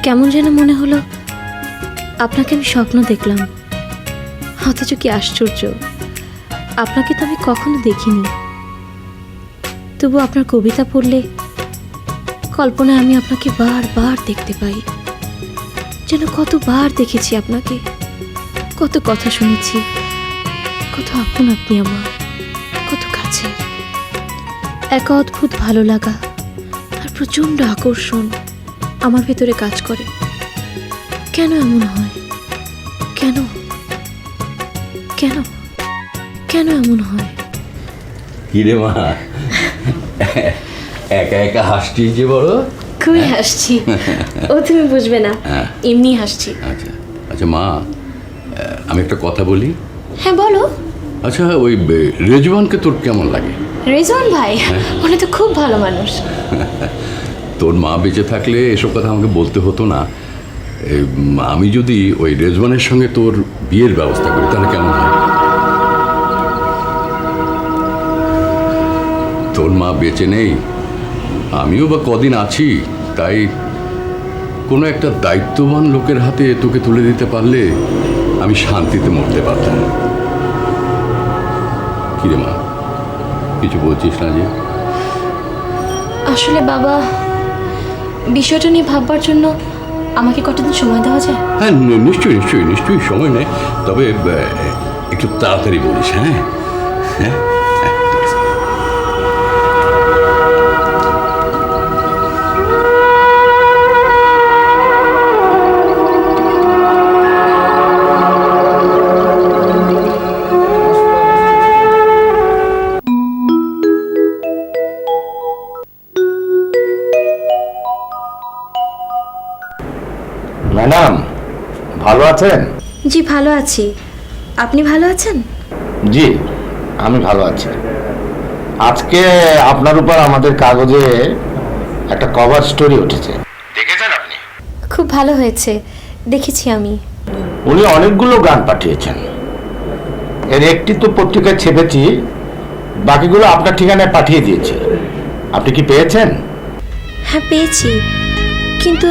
D: কেমন যেন মনে হলো আপনাকে আমি স্বপ্ন দেখলাম, অথচ কি আশ্চর্য, আপনাকে তো আমি কখনো দেখিনি। তবু আপনার কবিতা পড়লে কল্পনায় আমি আপনাকে বারবার দেখতে পাই। যেন কতবার দেখেছি আপনাকে, কত কথা শুনেছি, কত আপন আপনি আমার, কত কাছে। এক অদ্ভুত ভালো লাগা আর প্রচণ্ড আকর্ষণ আমার ভেতরে কাজ করে। কেন এমন হয়? কেন কেন কেন এমন হয়?
C: কিরে মা, একা একা হাসছিস যে বড়?
D: খুবই হাসছি। ও তুমি বুঝবে না, এমনি হাসছি।
C: আচ্ছা আচ্ছা মা, আমি একটা কথা বলি।
D: হ্যাঁ বলো।
C: আচ্ছা ওই রেজওয়ানকে তোর কেমন লাগে?
D: রেজওয়ান ভাই, উনি তো খুব ভালো মানুষ।
C: তোর মা বেঁচে থাকলে এসব কথা আমাকে বলতে হতো না। আমি যদি ওই রেজওয়ানের সঙ্গে তোর বিয়ের ব্যবস্থা করি তাহলে কেমন হয়? তোর মা বেঁচে নেই, আমিও বা কদিন আছি, তাই কোনো একটা দায়িত্ববান লোকের হাতে তোকে তুলে দিতে পারলে আমি শান্তিতে মরতে পারতাম। কিরে মা, কিছু বলছিস না যে?
D: আসলে বাবা, বিষয়টা নিয়ে ভাববার জন্য আমাকে কতদিন সময় দেওয়া যায়?
C: হ্যাঁ নিশ্চয়ই নিশ্চয়ই নিশ্চয়ই সময় নেই, তবে একটু তাড়াতাড়ি বলিস। হ্যাঁ হ্যাঁ
J: ম্যাডাম ভালো আছেন?
D: জি ভালো আছি, আপনি ভালো আছেন?
J: জি আমি ভালো আছি। আজকে আপনার উপর আমাদের কাগজে একটা কভার স্টোরি উঠেছে, দেখেছেন আপনি?
D: খুব ভালো হয়েছে, দেখেছি আমি।
J: উনি অনেকগুলো গান পাঠিয়েছেন, এর একটি তো পত্রিকায় ছেপেছি, বাকিগুলো আপনার ঠিকানায় পাঠিয়ে দিয়েছি। আপনি কি পেয়েছেন?
D: হ্যাঁ পেয়েছি, কিন্তু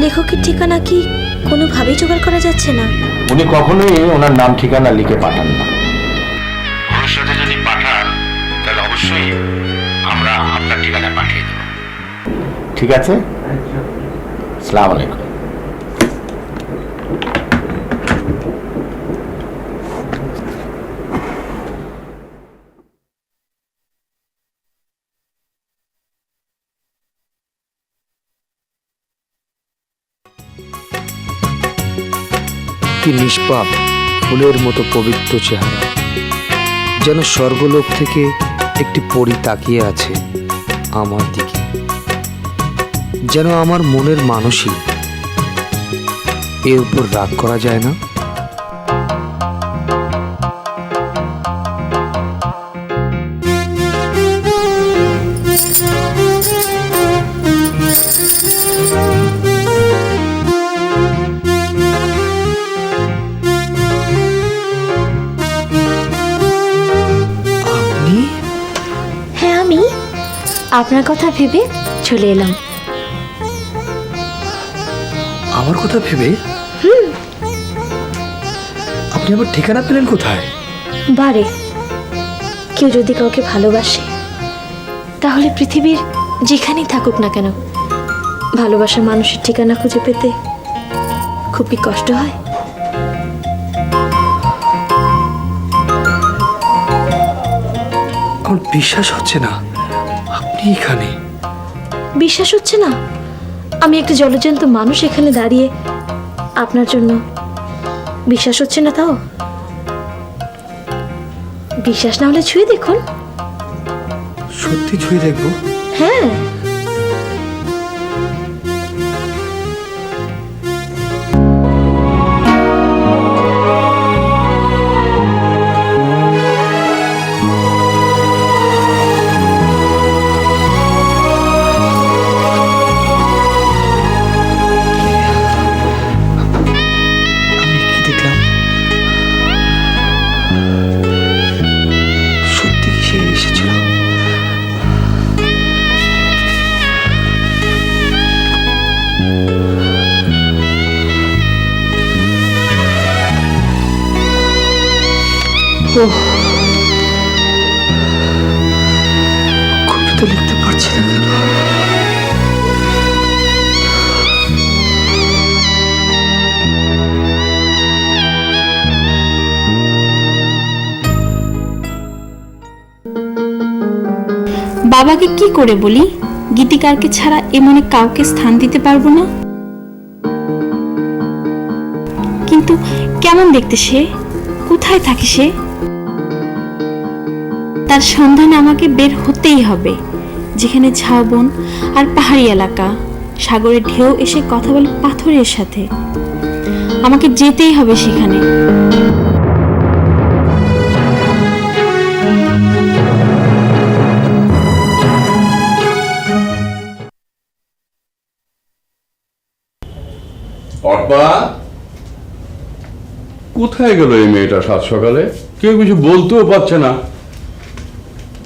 D: লেখকের ঠিকানা কি কোনোভাবেই জোগাড় করা যাচ্ছে না।
J: উনি কখনোই ওনার নাম ঠিকানা লিখে পাঠান না। ভবিষ্যতে যদি পাঠান তাহলে অবশ্যই আমরা আপনার ঠিকানায় পাঠিয়ে দেব। ঠিক আছে, আসসালামু আলাইকুম।
G: কি নিষ্পাপ ফুলের মতো পবিত্র চেহারা, যেন স্বর্গলোক থেকে একটি পরী তাকিয়ে আছে আমার দিকে, যেন আমার মনের মানুষই। এর উপর রাগ করা যায় না?
D: হ্যাঁ আমি আপনার কথা ভেবে চলে এলাম।
H: আমার কথা ভেবে? আপনি আমার ঠিকানা পেলেন কোথায়?
D: বারে, কেউ যদি কাউকে ভালোবাসে তাহলে পৃথিবীর যেখানেই থাকুক না কেন, ভালোবাসা মানুষের ঠিকানা খুঁজে পেতে খুবই কষ্ট হয়।
H: আমার বিশ্বাস হচ্ছে না আপনি এখানে।
D: বিশ্বাস হচ্ছে না? আমি একটা জলজন্ত মানুষ এখানে দাঁড়িয়ে আপনার জন্য। বিশ্বাস হচ্ছে না তাও? বিশ্বাস না হলে ছুঁয়ে দেখুন।
H: সত্যি ছুঁয়ে দেখবো?
D: হ্যাঁ।
H: কবিতা লিখতে পারছি না কেন?
D: বাবাকে কি করে বলি গীতিকারকে ছাড়া এ মনে কাউকে স্থান দিতে পারবো না? কিন্তু কেমন দেখতে সে, কোথায় থাকে সে? তার সন্ধানে আমাকে বের হতেই হবে, যেখানে ঝাউবন আর পাহাড়ি এলাকা, সাগরের ঢেউ এসে কথা বলে পাথরের সাথে। আমাকে যেতেই হবে সেখানে।
C: অর্পা, কোথায় গেল এই মেয়েটা সাত সকালে? কেউ কিছু বলতেও পারছে না।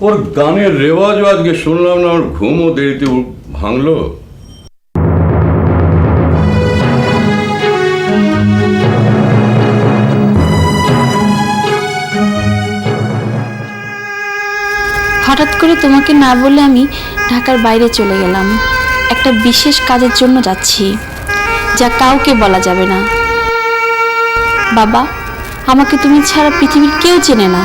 C: ওর গানের রেওয়াজও আজকে শুনলাম না, ওর ঘুমও দেরিতে ভাঙলো।
D: হঠাৎ করে তোমাকে না বলে আমি ঢাকার বাইরে চলে গেলাম। একটা বিশেষ কাজের জন্য যাচ্ছি, যা কাউকে বলা যাবে না। বাবা, আমাকে তুমি ছাড়া পৃথিবীর কেউ চেনে না,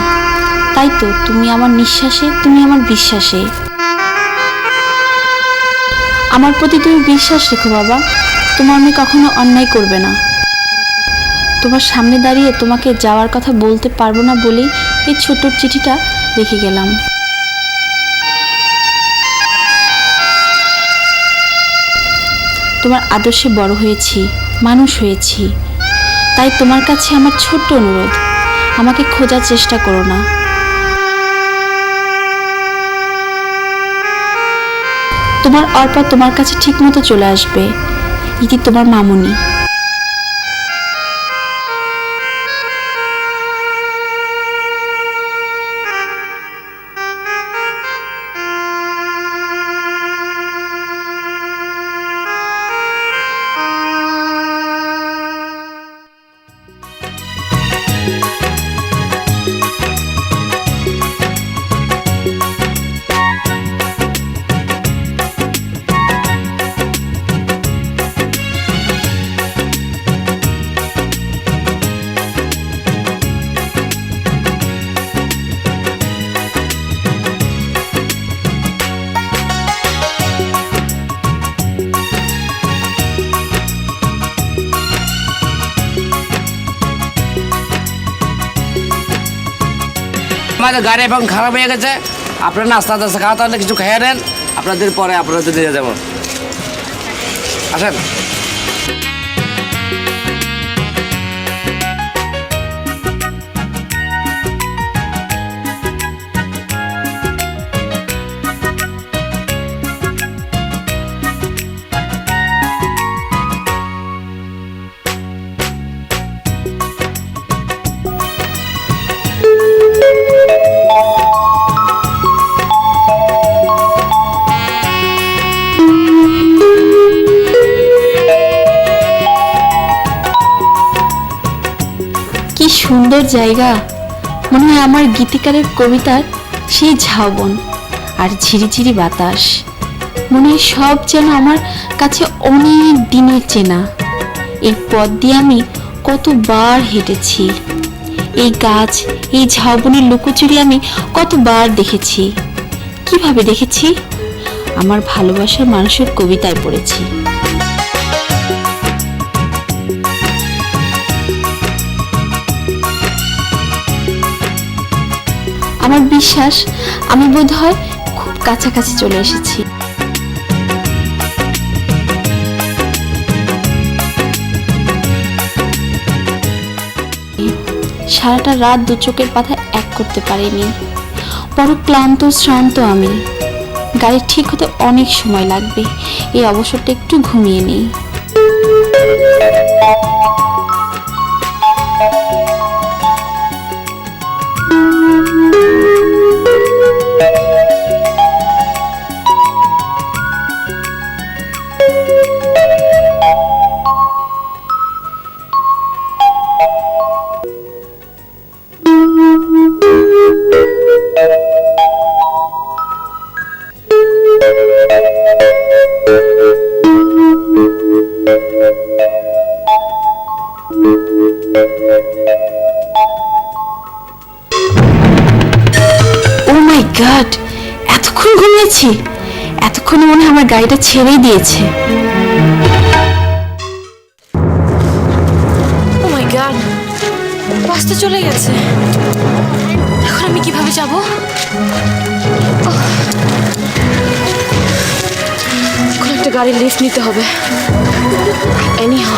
D: তাই তো তুমি আমার নিঃশ্বাসে, তুমি আমার বিশ্বাসে। আমার প্রতি তুমি বিশ্বাস রেখো বাবা, তোমার আমি কখনো অন্যায় করবে না। তোমার সামনে দাঁড়িয়ে তোমাকে যাওয়ার কথা বলতে পারবো না বলেই এই ছোট্ট চিঠিটা রেখে গেলাম। তোমার আদর্শে বড় হয়েছি, মানুষ হয়েছি, তাই তোমার কাছে আমার ছোট্ট অনুরোধ, আমাকে খোঁজার চেষ্টা করো না। তোমার অর্পা তোমার কাছে ঠিক মতো চলে আসবে, ইতি তোমার মামুনি।
M: আমাদের গাড়ি এবং খারাপ হয়ে গেছে, আপনার নাস্তা টাস্তা খাওয়া তাহলে কিছু খেয়ে নেন, আপনাদের পরে আপনাদের দিয়ে যাবো। আসেন।
D: সুন্দর জায়গা, মনে হয় আমার গীতিকারের কবিতার সেই ঝাউবন আর ঝিরিঝিরি বাতাস, মনে হয় সব যেন আমার কাছে অনেক দিনের চেনা। এই পথ দিয়ে আমি কতবার হেঁটেছি, এই গাছ, এই ঝাউবনের লুকোচুরি আমি কতবার দেখেছি। কিভাবে দেখেছি? আমার ভালোবাসার মানুষের কবিতায় পড়েছি। আমার বিশ্বাস আমি বোধহয় খুব কাছাকাছি চলে এসেছি। সারাটা রাত দু চোখের পাতা এক করতে পারিনি, বড় ক্লান্ত শ্রান্ত আমি। গাড়ি ঠিক হতে অনেক সময় লাগবে, এই অবসরটা একটু ঘুমিয়ে নিই। এতক্ষণ ঘুমিয়েছি, এতক্ষণে মনে হয় আমার গাড়িটা ছেড়েই দিয়েছে। ও মাই গড, বাসটা চলে গেছে। এখন আমি কিভাবে যাব? কোন একটা গাড়ির লিফট নিতে হবে। এনিহাউ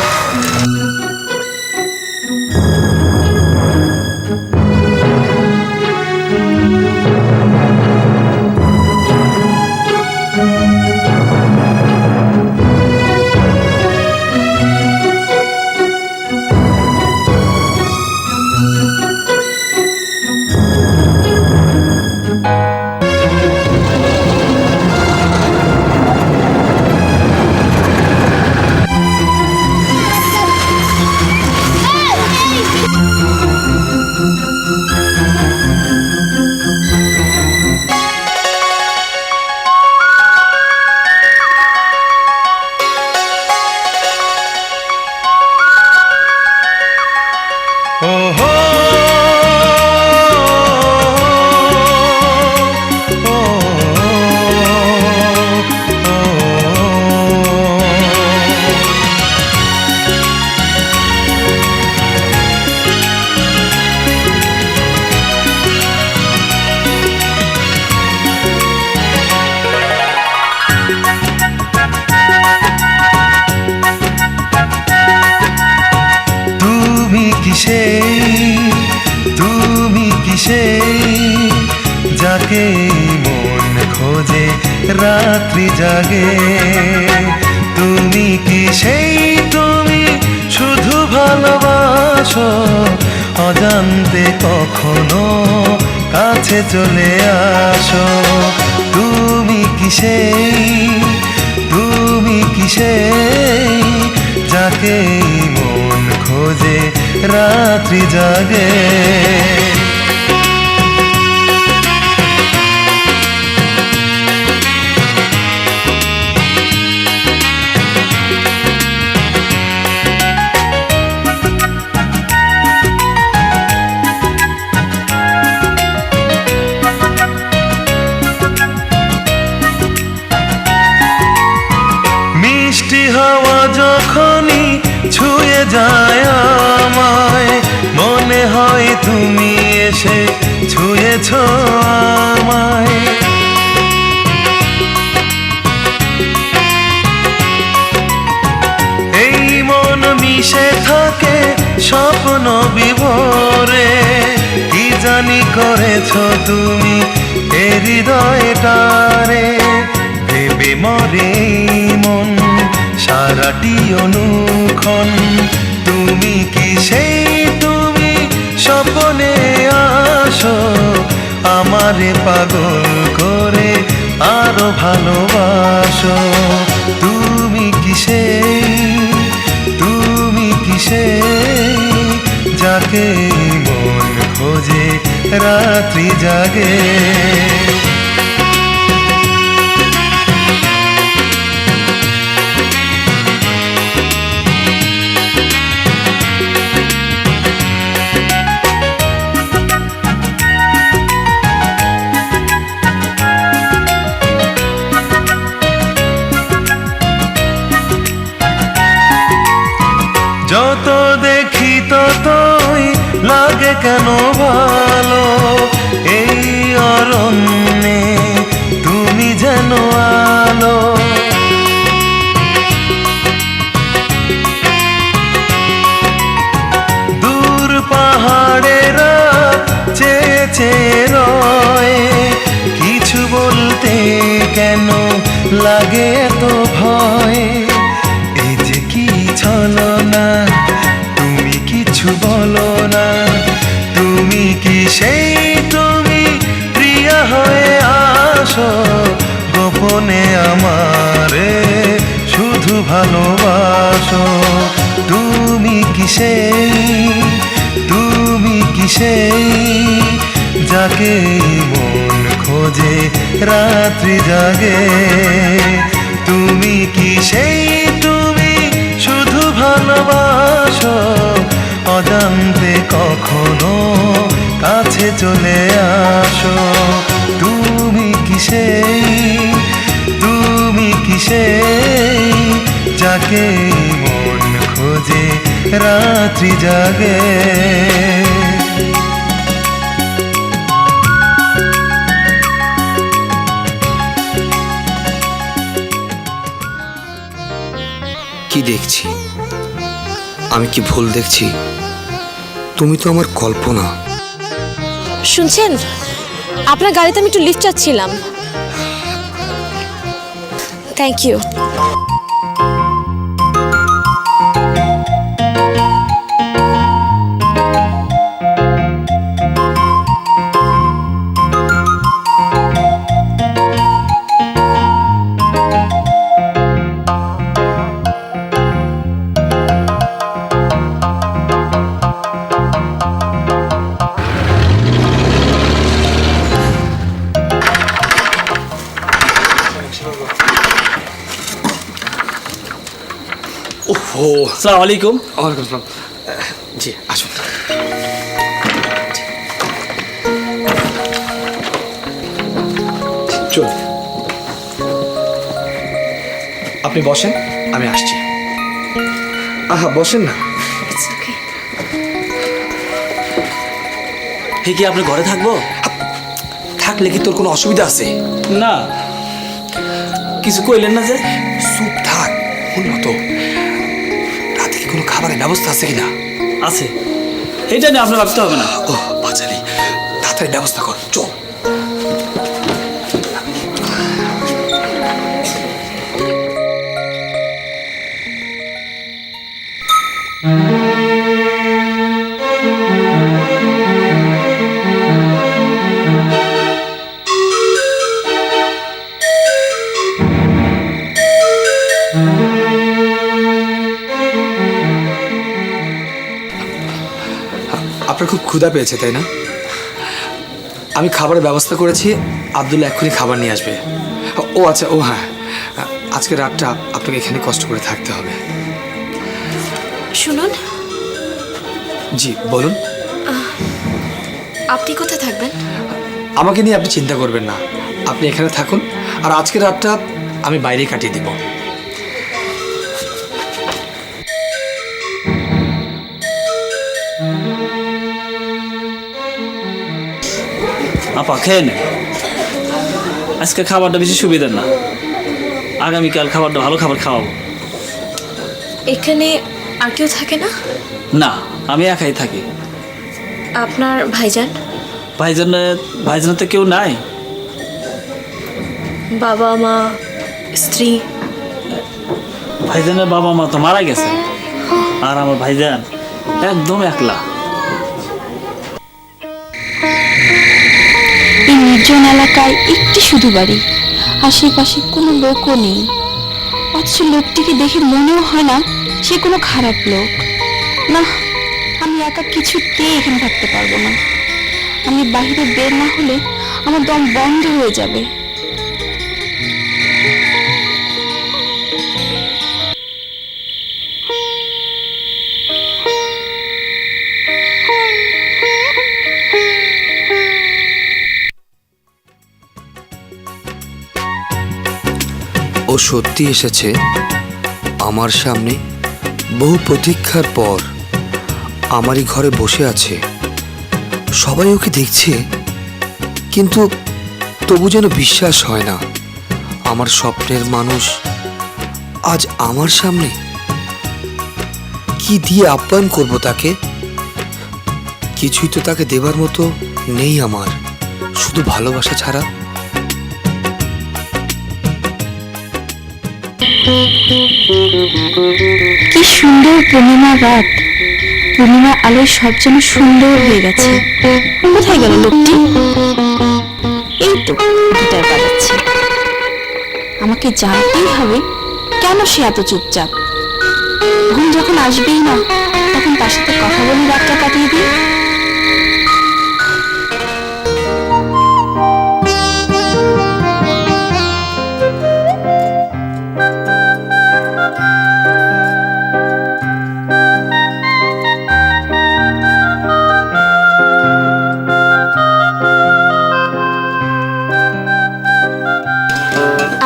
N: তুমি কি সেই যাকে মন খোঁজে রাত্রি জাগে? তুমি কি সেই তুমি শুধু ভালোবাসো অজান্তে কখনো কাছে চলে আসো? তুমি কি সেই যাকে মন খোঁজে রাত্রি জাগে? মিষ্টি হাওয়া যখনই ছুঁয়ে যায় আমায়, মনে হয় তুমি এসে ছুঁয়েছ আমায়। এই মন মিশে থাকে স্বপ্ন বিভোরে, কি জানি করেছ তুমি এ হৃদয়টারে। ভেবে মরে মন সারাটি অনুক্ষণ, তুমি কি সেই তুমি স্বপ্নে আসো আমারে পাগল করে আরো ভালোবাসো? তুমি কি সেই যাকে মন খোঁজে রাত্রি জাগে? যত দেখি ততই লাগে কেন ভালো, এই অরণ্যে তুমি যেন আলো। দূর পাহাড়েরা চেয়ে চেয়ে রয়, কিছু বলতে কেন লাগে এত ভয়? এই যে কি ছলনা, তুমি কিছু বলো না। তুমি কি সেই তুমি প্রিয়া হয়ে আসো গোপনে আমারে শুধু ভালোবাসো? তুমি কি সেই যাকে মন খোঁজে রাত্রি জাগে? তুমি কি সেই তুমি শুধু ভালোবাসো অজান্তে কখনো কাছে চলে আসো? তুমি কি সেই যাকেই মন খোঁজে রাত্রি জাগে।
G: কি দেখছি? আমি কি ভুল দেখছি? তুমি তো আমার কল্পনা।
D: শুনছেন, আপনার গাড়িতে আমি একটু লিফট চাচ্ছিলাম। Thank you.
E: ওহো, আসসালামু আলাইকুম।
G: ওয়ালাইকুম আসসালাম। জি আসুন। চল, আপনি বসেন, আমি আসছি। আহা, বসেন না।
E: হে কি আপনি ঘরে থাকবো?
G: থাকলে কি তোর কোনো অসুবিধা আছে?
E: না, কিছু কইলেন না যে?
G: চুপ থাক। উন্নত রাতে কি কোনো খাবারের ব্যবস্থা আছে কিনা?
E: আছে, এটা নিয়ে আপনার ভাবতে হবে না।
G: ও বাচালি, তাড়াতাড়ি ব্যবস্থা কর, চল। আপনার খুব ক্ষুধা পেয়েছে তাই না? আমি খাবারের ব্যবস্থা করেছি, আব্দুল্লাহ এক্ষুনি খাবার নিয়ে আসবে। ও আচ্ছা, ও হ্যাঁ, আজকে রাতটা আপনাকে এখানে কষ্ট করে থাকতে হবে।
D: শুনুন,
G: জি বলুন।
D: আপনি কোথায় থাকবেন?
G: আমাকে নিয়ে আপনি চিন্তা করবেন না, আপনি এখানে থাকুন, আর আজকের রাতটা আমি বাইরেই কাটিয়ে দিব।
E: আপা খেয়ে নেন, আজকে খাবারটা বেশি সুবিধার না, আগামীকাল খাবারটা ভালো খাবার খাওয়াবো।
D: এখানে আর কেউ থাকে না?
E: না, আমি একাই থাকি।
D: আপনার ভাইজান?
E: ভাইজানের তো কেউ নাই।
D: বাবা মা, স্ত্রী?
E: ভাইজানের বাবা মা তো মারা গেছে, আর আমার ভাইজান একদম একলা।
O: এই নির্জন এলাকায় একটি শুধু বাড়ি, আশেপাশে কোনো লোকও নেই, অথচ লোকটিকে দেখে মনেও হয় না সে কোনো খারাপ লোক। না, আমি একা কিছুতেই এখানে থাকতে পারবো না। আমি বাইরে বের না হলে আমার দম বন্ধ হয়ে যাবে।
G: ও সত্যি এসেছে আমার সামনে, বহু প্রতীক্ষার পর আমারই ঘরে বসে আছে। সবাই ওকে দেখছে, কিন্তু তবু যেন বিশ্বাস হয় না আমার স্বপ্নের মানুষ আজ আমার সামনে। কি দিয়ে আপ্যায়ন করব তাকে? কিছুই তো তাকে দেবার মতো নেই আমার, শুধু ভালোবাসা ছাড়া।
O: কি সুন্দর পূর্ণিমা রাত, পূর্ণিমার আলোয় সব যেন সুন্দর হয়ে গেছে। কোথায় গেল লোকটি? এই তো গিটার বাজাচ্ছে। আমাকে জানতেই হবে কেন সে এত চুপচাপ। ঘুম যখন আসবেই না, তখন তার সাথে কথা বলে রাতটা কাটিয়ে দিই।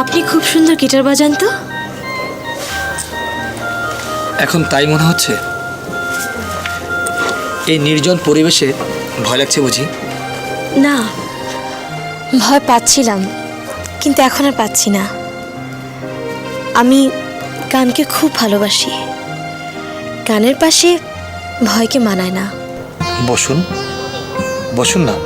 D: আপনি খুব সুন্দর গিটার বাজান তো।
H: এখন তাই মনে হচ্ছে? এই নির্জন পরিবেশে ভয় লাগছে বুঝি?
O: না, ভয় পাচ্ছিলাম, কিন্তু এখন আর পাচ্ছি না। আমি গানকে খুব ভালোবাসি। গানের পাশে ভয়কে মানায় না।
H: বসুন, বসুন না।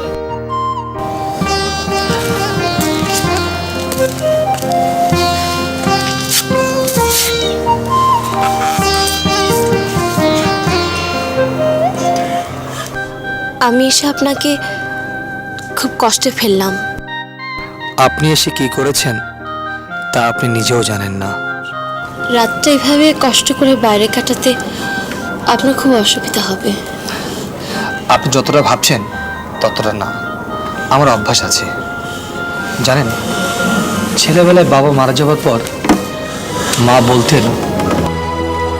O: আমি এসে আপনাকে খুব কষ্টে ফেললাম।
H: আপনি এসে কি করেছেন তা আপনি নিজেও জানেন না।
O: রাতটা এভাবে কষ্ট করে বাইরে কাটাতে আপনার খুব অসুবিধা হবে।
H: আপনি যতটা ভাবছেন ততটা না। আমার অভ্যাস আছে, জানেন, ছেলেবেলায় বাবা মারা যাওয়ার পর মা বলতেন,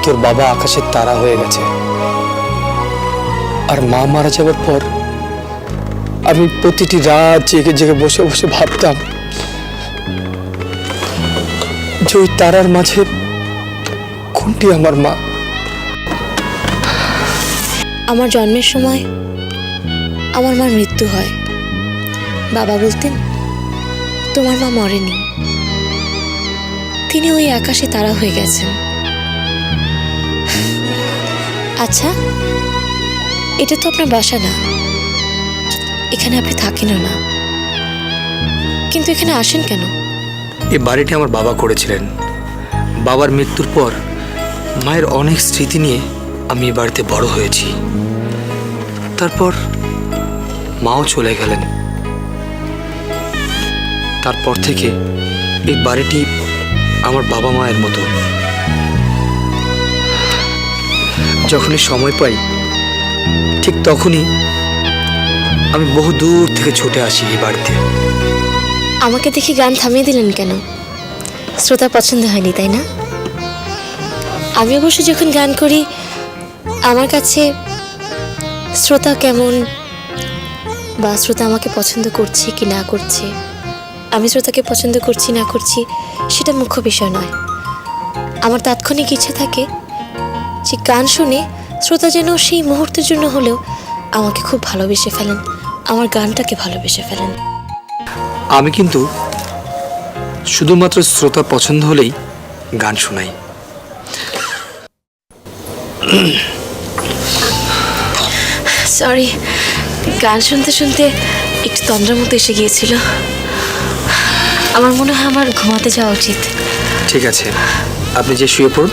H: তোর বাবা আকাশের তারা হয়ে গেছে। আর মা মারা যাওয়ার পর আমি প্রতিটি রাত জেগে জেগে বসে বসে ভাবতাম যে ওই তারার মাঝে কোনটি আমার মা।
O: আমার জন্মের সময় আমার মার মৃত্যু হয়। বাবা বলতেন, তোমার মা মরেনি, তিনি ওই আকাশে তারা হয়ে গেছেন। আচ্ছা, এটা তো আপনার বাসা না, এখানে আপনি থাকেনও না, কিন্তু এখানে আসেন কেন?
H: এই বাড়িটি আমার বাবা করেছিলেন। বাবার মৃত্যুর পর মায়ের অনেক স্মৃতি নিয়ে আমি এই বাড়িতে বড় হয়েছি। তারপর মাও চলে গেলেন। তারপর থেকে এই বাড়িটি আমার বাবা মায়ের মতো। যখনই সময় পাই ঠিক তখনই আমি বহু দূর থেকে ছুটে আসি এই বাড়িতে।
O: আমাকে দেখে গান থামিয়ে দিলেন কেন? শ্রোতা পছন্দ হয়নি তাই না? আমি অবশ্য যখন গান করি আমার কাছে শ্রোতা কেমন বা শ্রোতা আমাকে পছন্দ করছে কি না করছে, আমি শ্রোতাকে পছন্দ করছি না করছি সেটা মুখ্য বিষয় নয়। আমার তাৎক্ষণিক ইচ্ছা থাকে যে গান শুনে শ্রোতা যেন সেই মুহূর্তের জন্য হলেও আমাকে খুব ভালোবেসে ফেলেন, আমার গানটাকে ভালোবেসে ফেলেন।
H: আমি কিন্তু শুধুমাত্র শ্রোতা পছন্দ হলেই গান শোনাই।
O: সরি, গান শুনতে শুনতে একটু তন্দ্রার মতো এসে গিয়েছিল। আমার মনে হয় আমার ঘুমাতে যাওয়া উচিত।
H: ঠিক আছে, আপনি যে শুয়ে পড়ুন।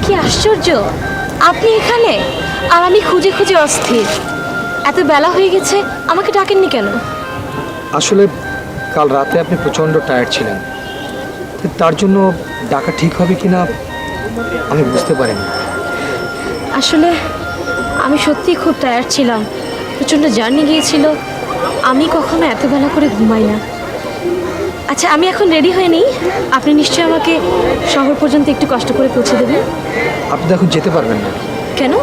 D: কি আশ্চর্য, আপনি এখানে আর আমি খুঁজে খুঁজে অস্থির। এত বেলা হয়ে গেছে, আমাকে ডাকেননি কেন?
H: আসলে কাল রাতে আপনি প্রচণ্ড টায়ার্ড ছিলেন, তার জন্য ডাকা ঠিক হবে কিনা আমি বুঝতে পারিনি।
D: আসলে আমি সত্যিই খুব টায়ার্ড ছিলাম, প্রচণ্ড জার্নি গিয়েছিল। আমি কখনো এত বেলা করে ঘুমাই না। আচ্ছা, আমি এখন রেডি হয়ে নিই। আপনি নিশ্চয়ই আমাকে শহর পর্যন্ত একটু কষ্ট করে পৌঁছে দেবেন।
H: আপনি এখন যেতে পারবেন না।
D: কেন?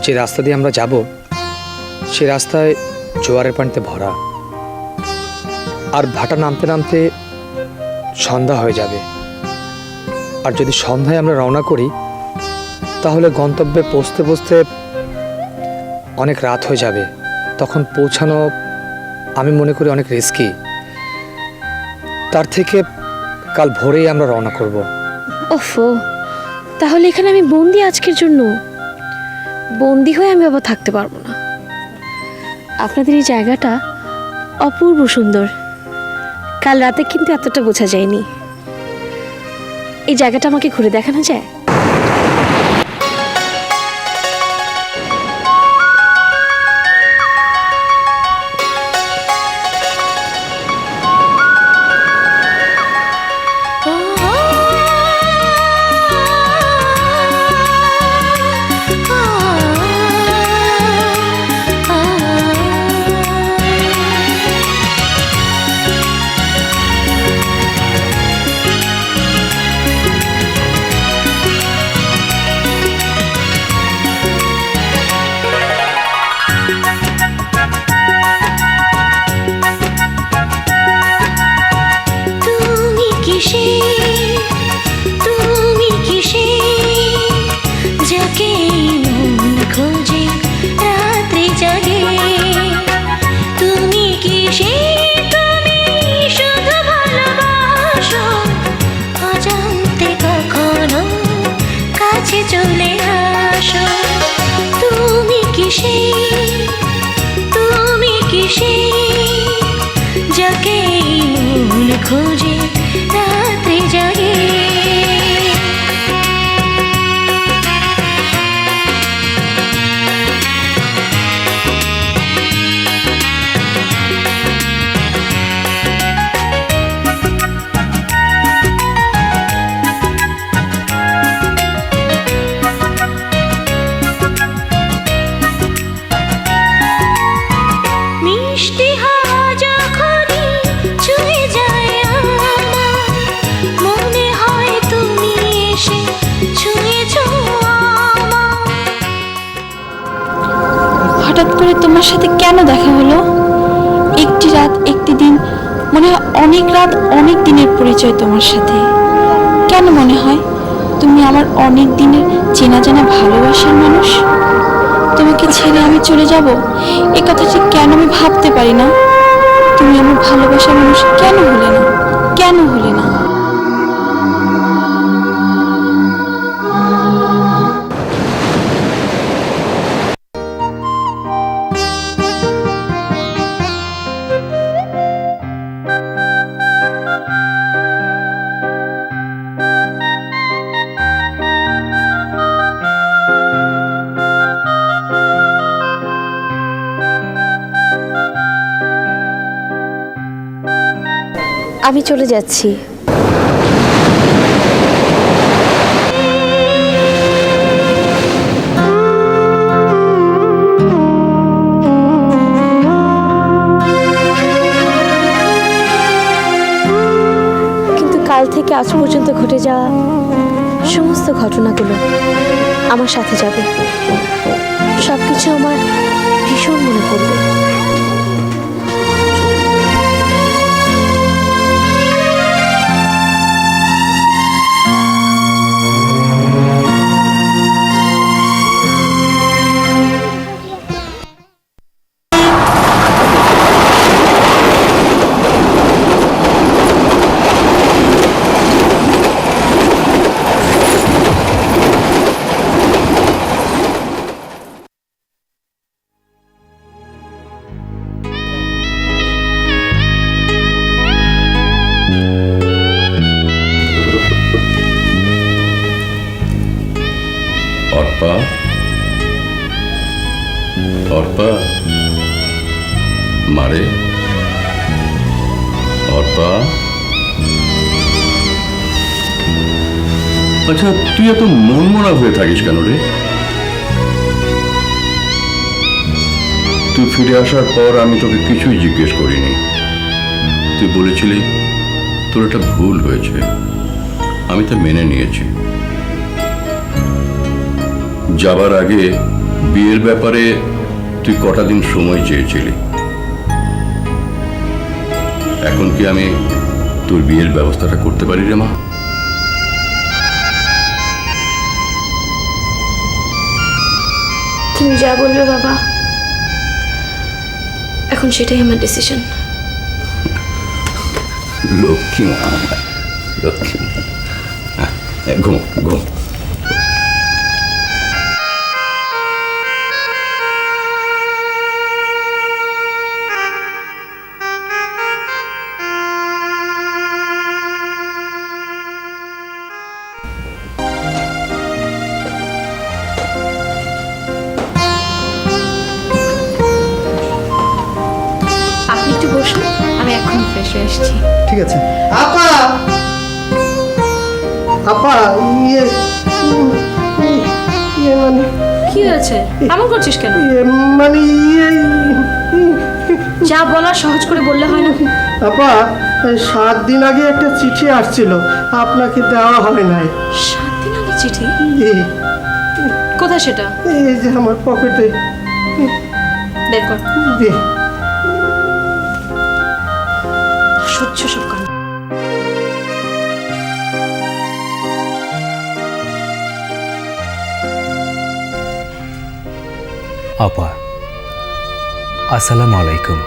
H: যে রাস্তা দিয়ে আমরা যাব সে রাস্তায় জোয়ারের পানিতে ভরা, আর ভাটা নামতে নামতে সন্ধ্যা হয়ে যাবে। আর যদি সন্ধ্যায় আমরা রওনা করি তাহলে গন্তব্যে পৌঁছতে পৌঁছতে অনেক রাত হয়ে যাবে। তখন পৌঁছানো আমি মনে করি অনেক রিস্কি। তার থেকে কাল ভোরেই আমরা রওনা করব।
D: ওফো, তাহলে এখানে আমি বন্দি আজকের জন্য? বন্দি হয়ে আমি আবার থাকতে পারবো না। আপনাদের এই জায়গাটা অপূর্ব সুন্দর। কাল রাতে কিন্তু এতটা বোঝা যায়নি। এই জায়গাটা আমাকে ঘুরে দেখানো যায়?
K: খোঁজে রাত্রি জাগে মিষ্টি হাওয়া যখনই ছুঁয়ে যায় আমার, মনে হয় তুমি এসে ছুঁয়েছো আমার।
O: হঠাৎ করে তোমার সাথে কেন দেখা হলো? একটি রাত একটি দিন, মনে হয় অনেক রাত অনেক দিনের পরিচয় তোমার সাথে। কেন মনে হয় তুমি আমার অনেক দিনের চেনা জানা ভালোবাসার মানুষ? তোমাকে ছেড়ে আমি চলে যাব, এ কথাটি কেন আমি ভাবতে পারি না? তুমি আমার ভালোবাসার মানুষ কেন হলে না? কেন হলে না?
B: আমি চলে যাচ্ছি। কিন্তু কাল থেকে আজ পর্যন্ত ঘটে যাওয়া সমস্ত ঘটনাগুলো আমার সাথে যাবে। সবকিছু আমার ভীষণ মনে পড়বে।
C: অর্পা, অর্পা, মারে, অর্পা। আচ্ছা, তুই এত মনমরা হয়ে থাকিস কেন রে? তুই ফিরে আসার পর আমি তোকে কিছুই জিজ্ঞেস করিনি। তুই বলেছিলি তোর একটা ভুল হয়েছে, আমি তা মেনে নিয়েছি। যাবার আগে বিয়ের ব্যাপারে তুই কটা দিন সময় চেয়েছিলি। এখন কি আমি তোর বিয়ের ব্যবস্থাটা করতে পারি রে মা?
D: তুমি যা বলবে বাবা, এখন সেটাই আমার ডিসিশন।
C: লক্ষ্মী মা, লক্ষ্মী। ঘুম ঘুম।
D: আপনি একটু বসুন, আমি এখন ফ্রেশ হয়ে আসছি।
H: ঠিক আছে।
A: আপা, আপা, মানে
D: কি হয়েছে? এমন করছিস কেন?
A: মানে
D: যা বলার সহজ করে বললে হয় না?
A: আপা, 7 দিন আগে একটা চিঠি আসছিল, আপনাকে দেওয়া হয় নাই।
D: 7 দিন আগে চিঠি?
A: জি।
D: কোথায় সেটা?
A: এই যে আমার পকেটে।
D: বের কর।
A: জি।
D: সহ্য সব কান।
P: আপা, আসসালামু আলাইকুম।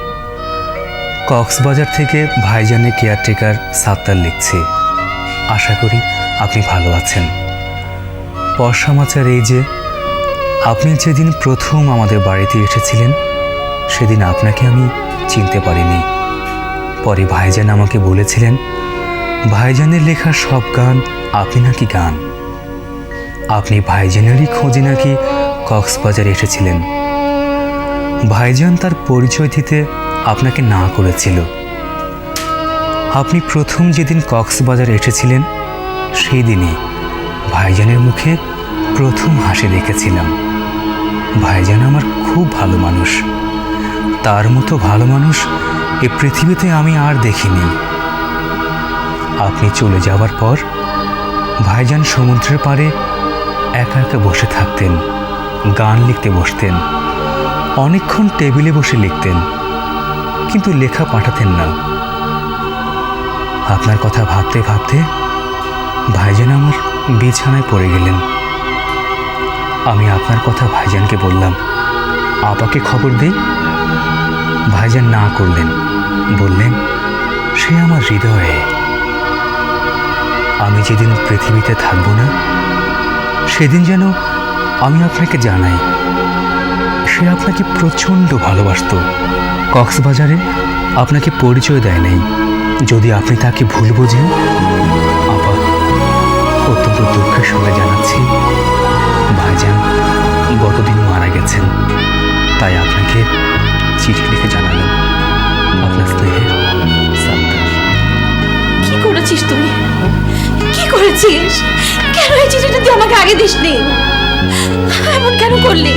P: কক্সবাজার থেকে ভাইজানের কেয়ারটেকার সাত্তার লিখছি। আশা করি আপনি ভালো আছেন। পর সমাচার এই যে, আপনি যেদিন প্রথম আমাদের বাড়িতে এসেছিলেন সেদিন আপনাকে আমি চিনতে পারিনি। পরে ভাইজান আমাকে বলেছিলেন ভাইজানের লেখা সব গান আপনি নাকি গান। আপনি ভাইজানেরই খোঁজে নাকি কক্সবাজার এসেছিলেন। ভাইজান তার পরিচয় দিতে আপনাকে না করেছিল। আপনি প্রথম যেদিন কক্সবাজার এসেছিলেন সেই দিনই ভাইজানের মুখে প্রথম হাসি দেখেছিলাম। ভাইজান আমার খুব ভালো মানুষ, তার মতো ভালো মানুষ এ পৃথিবীতে আমি আর দেখিনি। আপনি চলে যাওয়ার পর ভাইজান সমুদ্রের পাড়ে একা একা বসে থাকতেন, গান লিখতে বসতেন, অনেকক্ষণ টেবিলে বসে লিখতেন, কিন্তু লেখা পাঠাতেন না। আপনার কথা ভাবতে ভাবতে ভাইজান আমার বিছানায় পড়ে গেলেন। আমি আপনার কথা ভাইজানকে বললাম আপাকে খবর দেই। ভাইজান না করলেন, বললেন সে আমার হৃদয়ে। আমি যেদিন পৃথিবীতে থাকব না সেদিন যেন আমি আপনাকে জানাই সে আপনাকে প্রচণ্ড ভালোবাসত। কক্সবাজারে আপনাকে পরিচয় দেয় নাই। যদি আপনি তাকে ভুল বোঝেন, আপা অত্যন্ত দুঃখের সঙ্গে জানাচ্ছি ভাইজান গতদিন মারা গেছেন। তাই আপনাকে চিঠি লিখে জানালাম। আপনার স্নেহে সাত্তার।
D: কি করেছিস তুই? কি করেছিস? কেন এই চিঠিটা তুই আমাকে আগে দিসনি? এমন কেন করলি?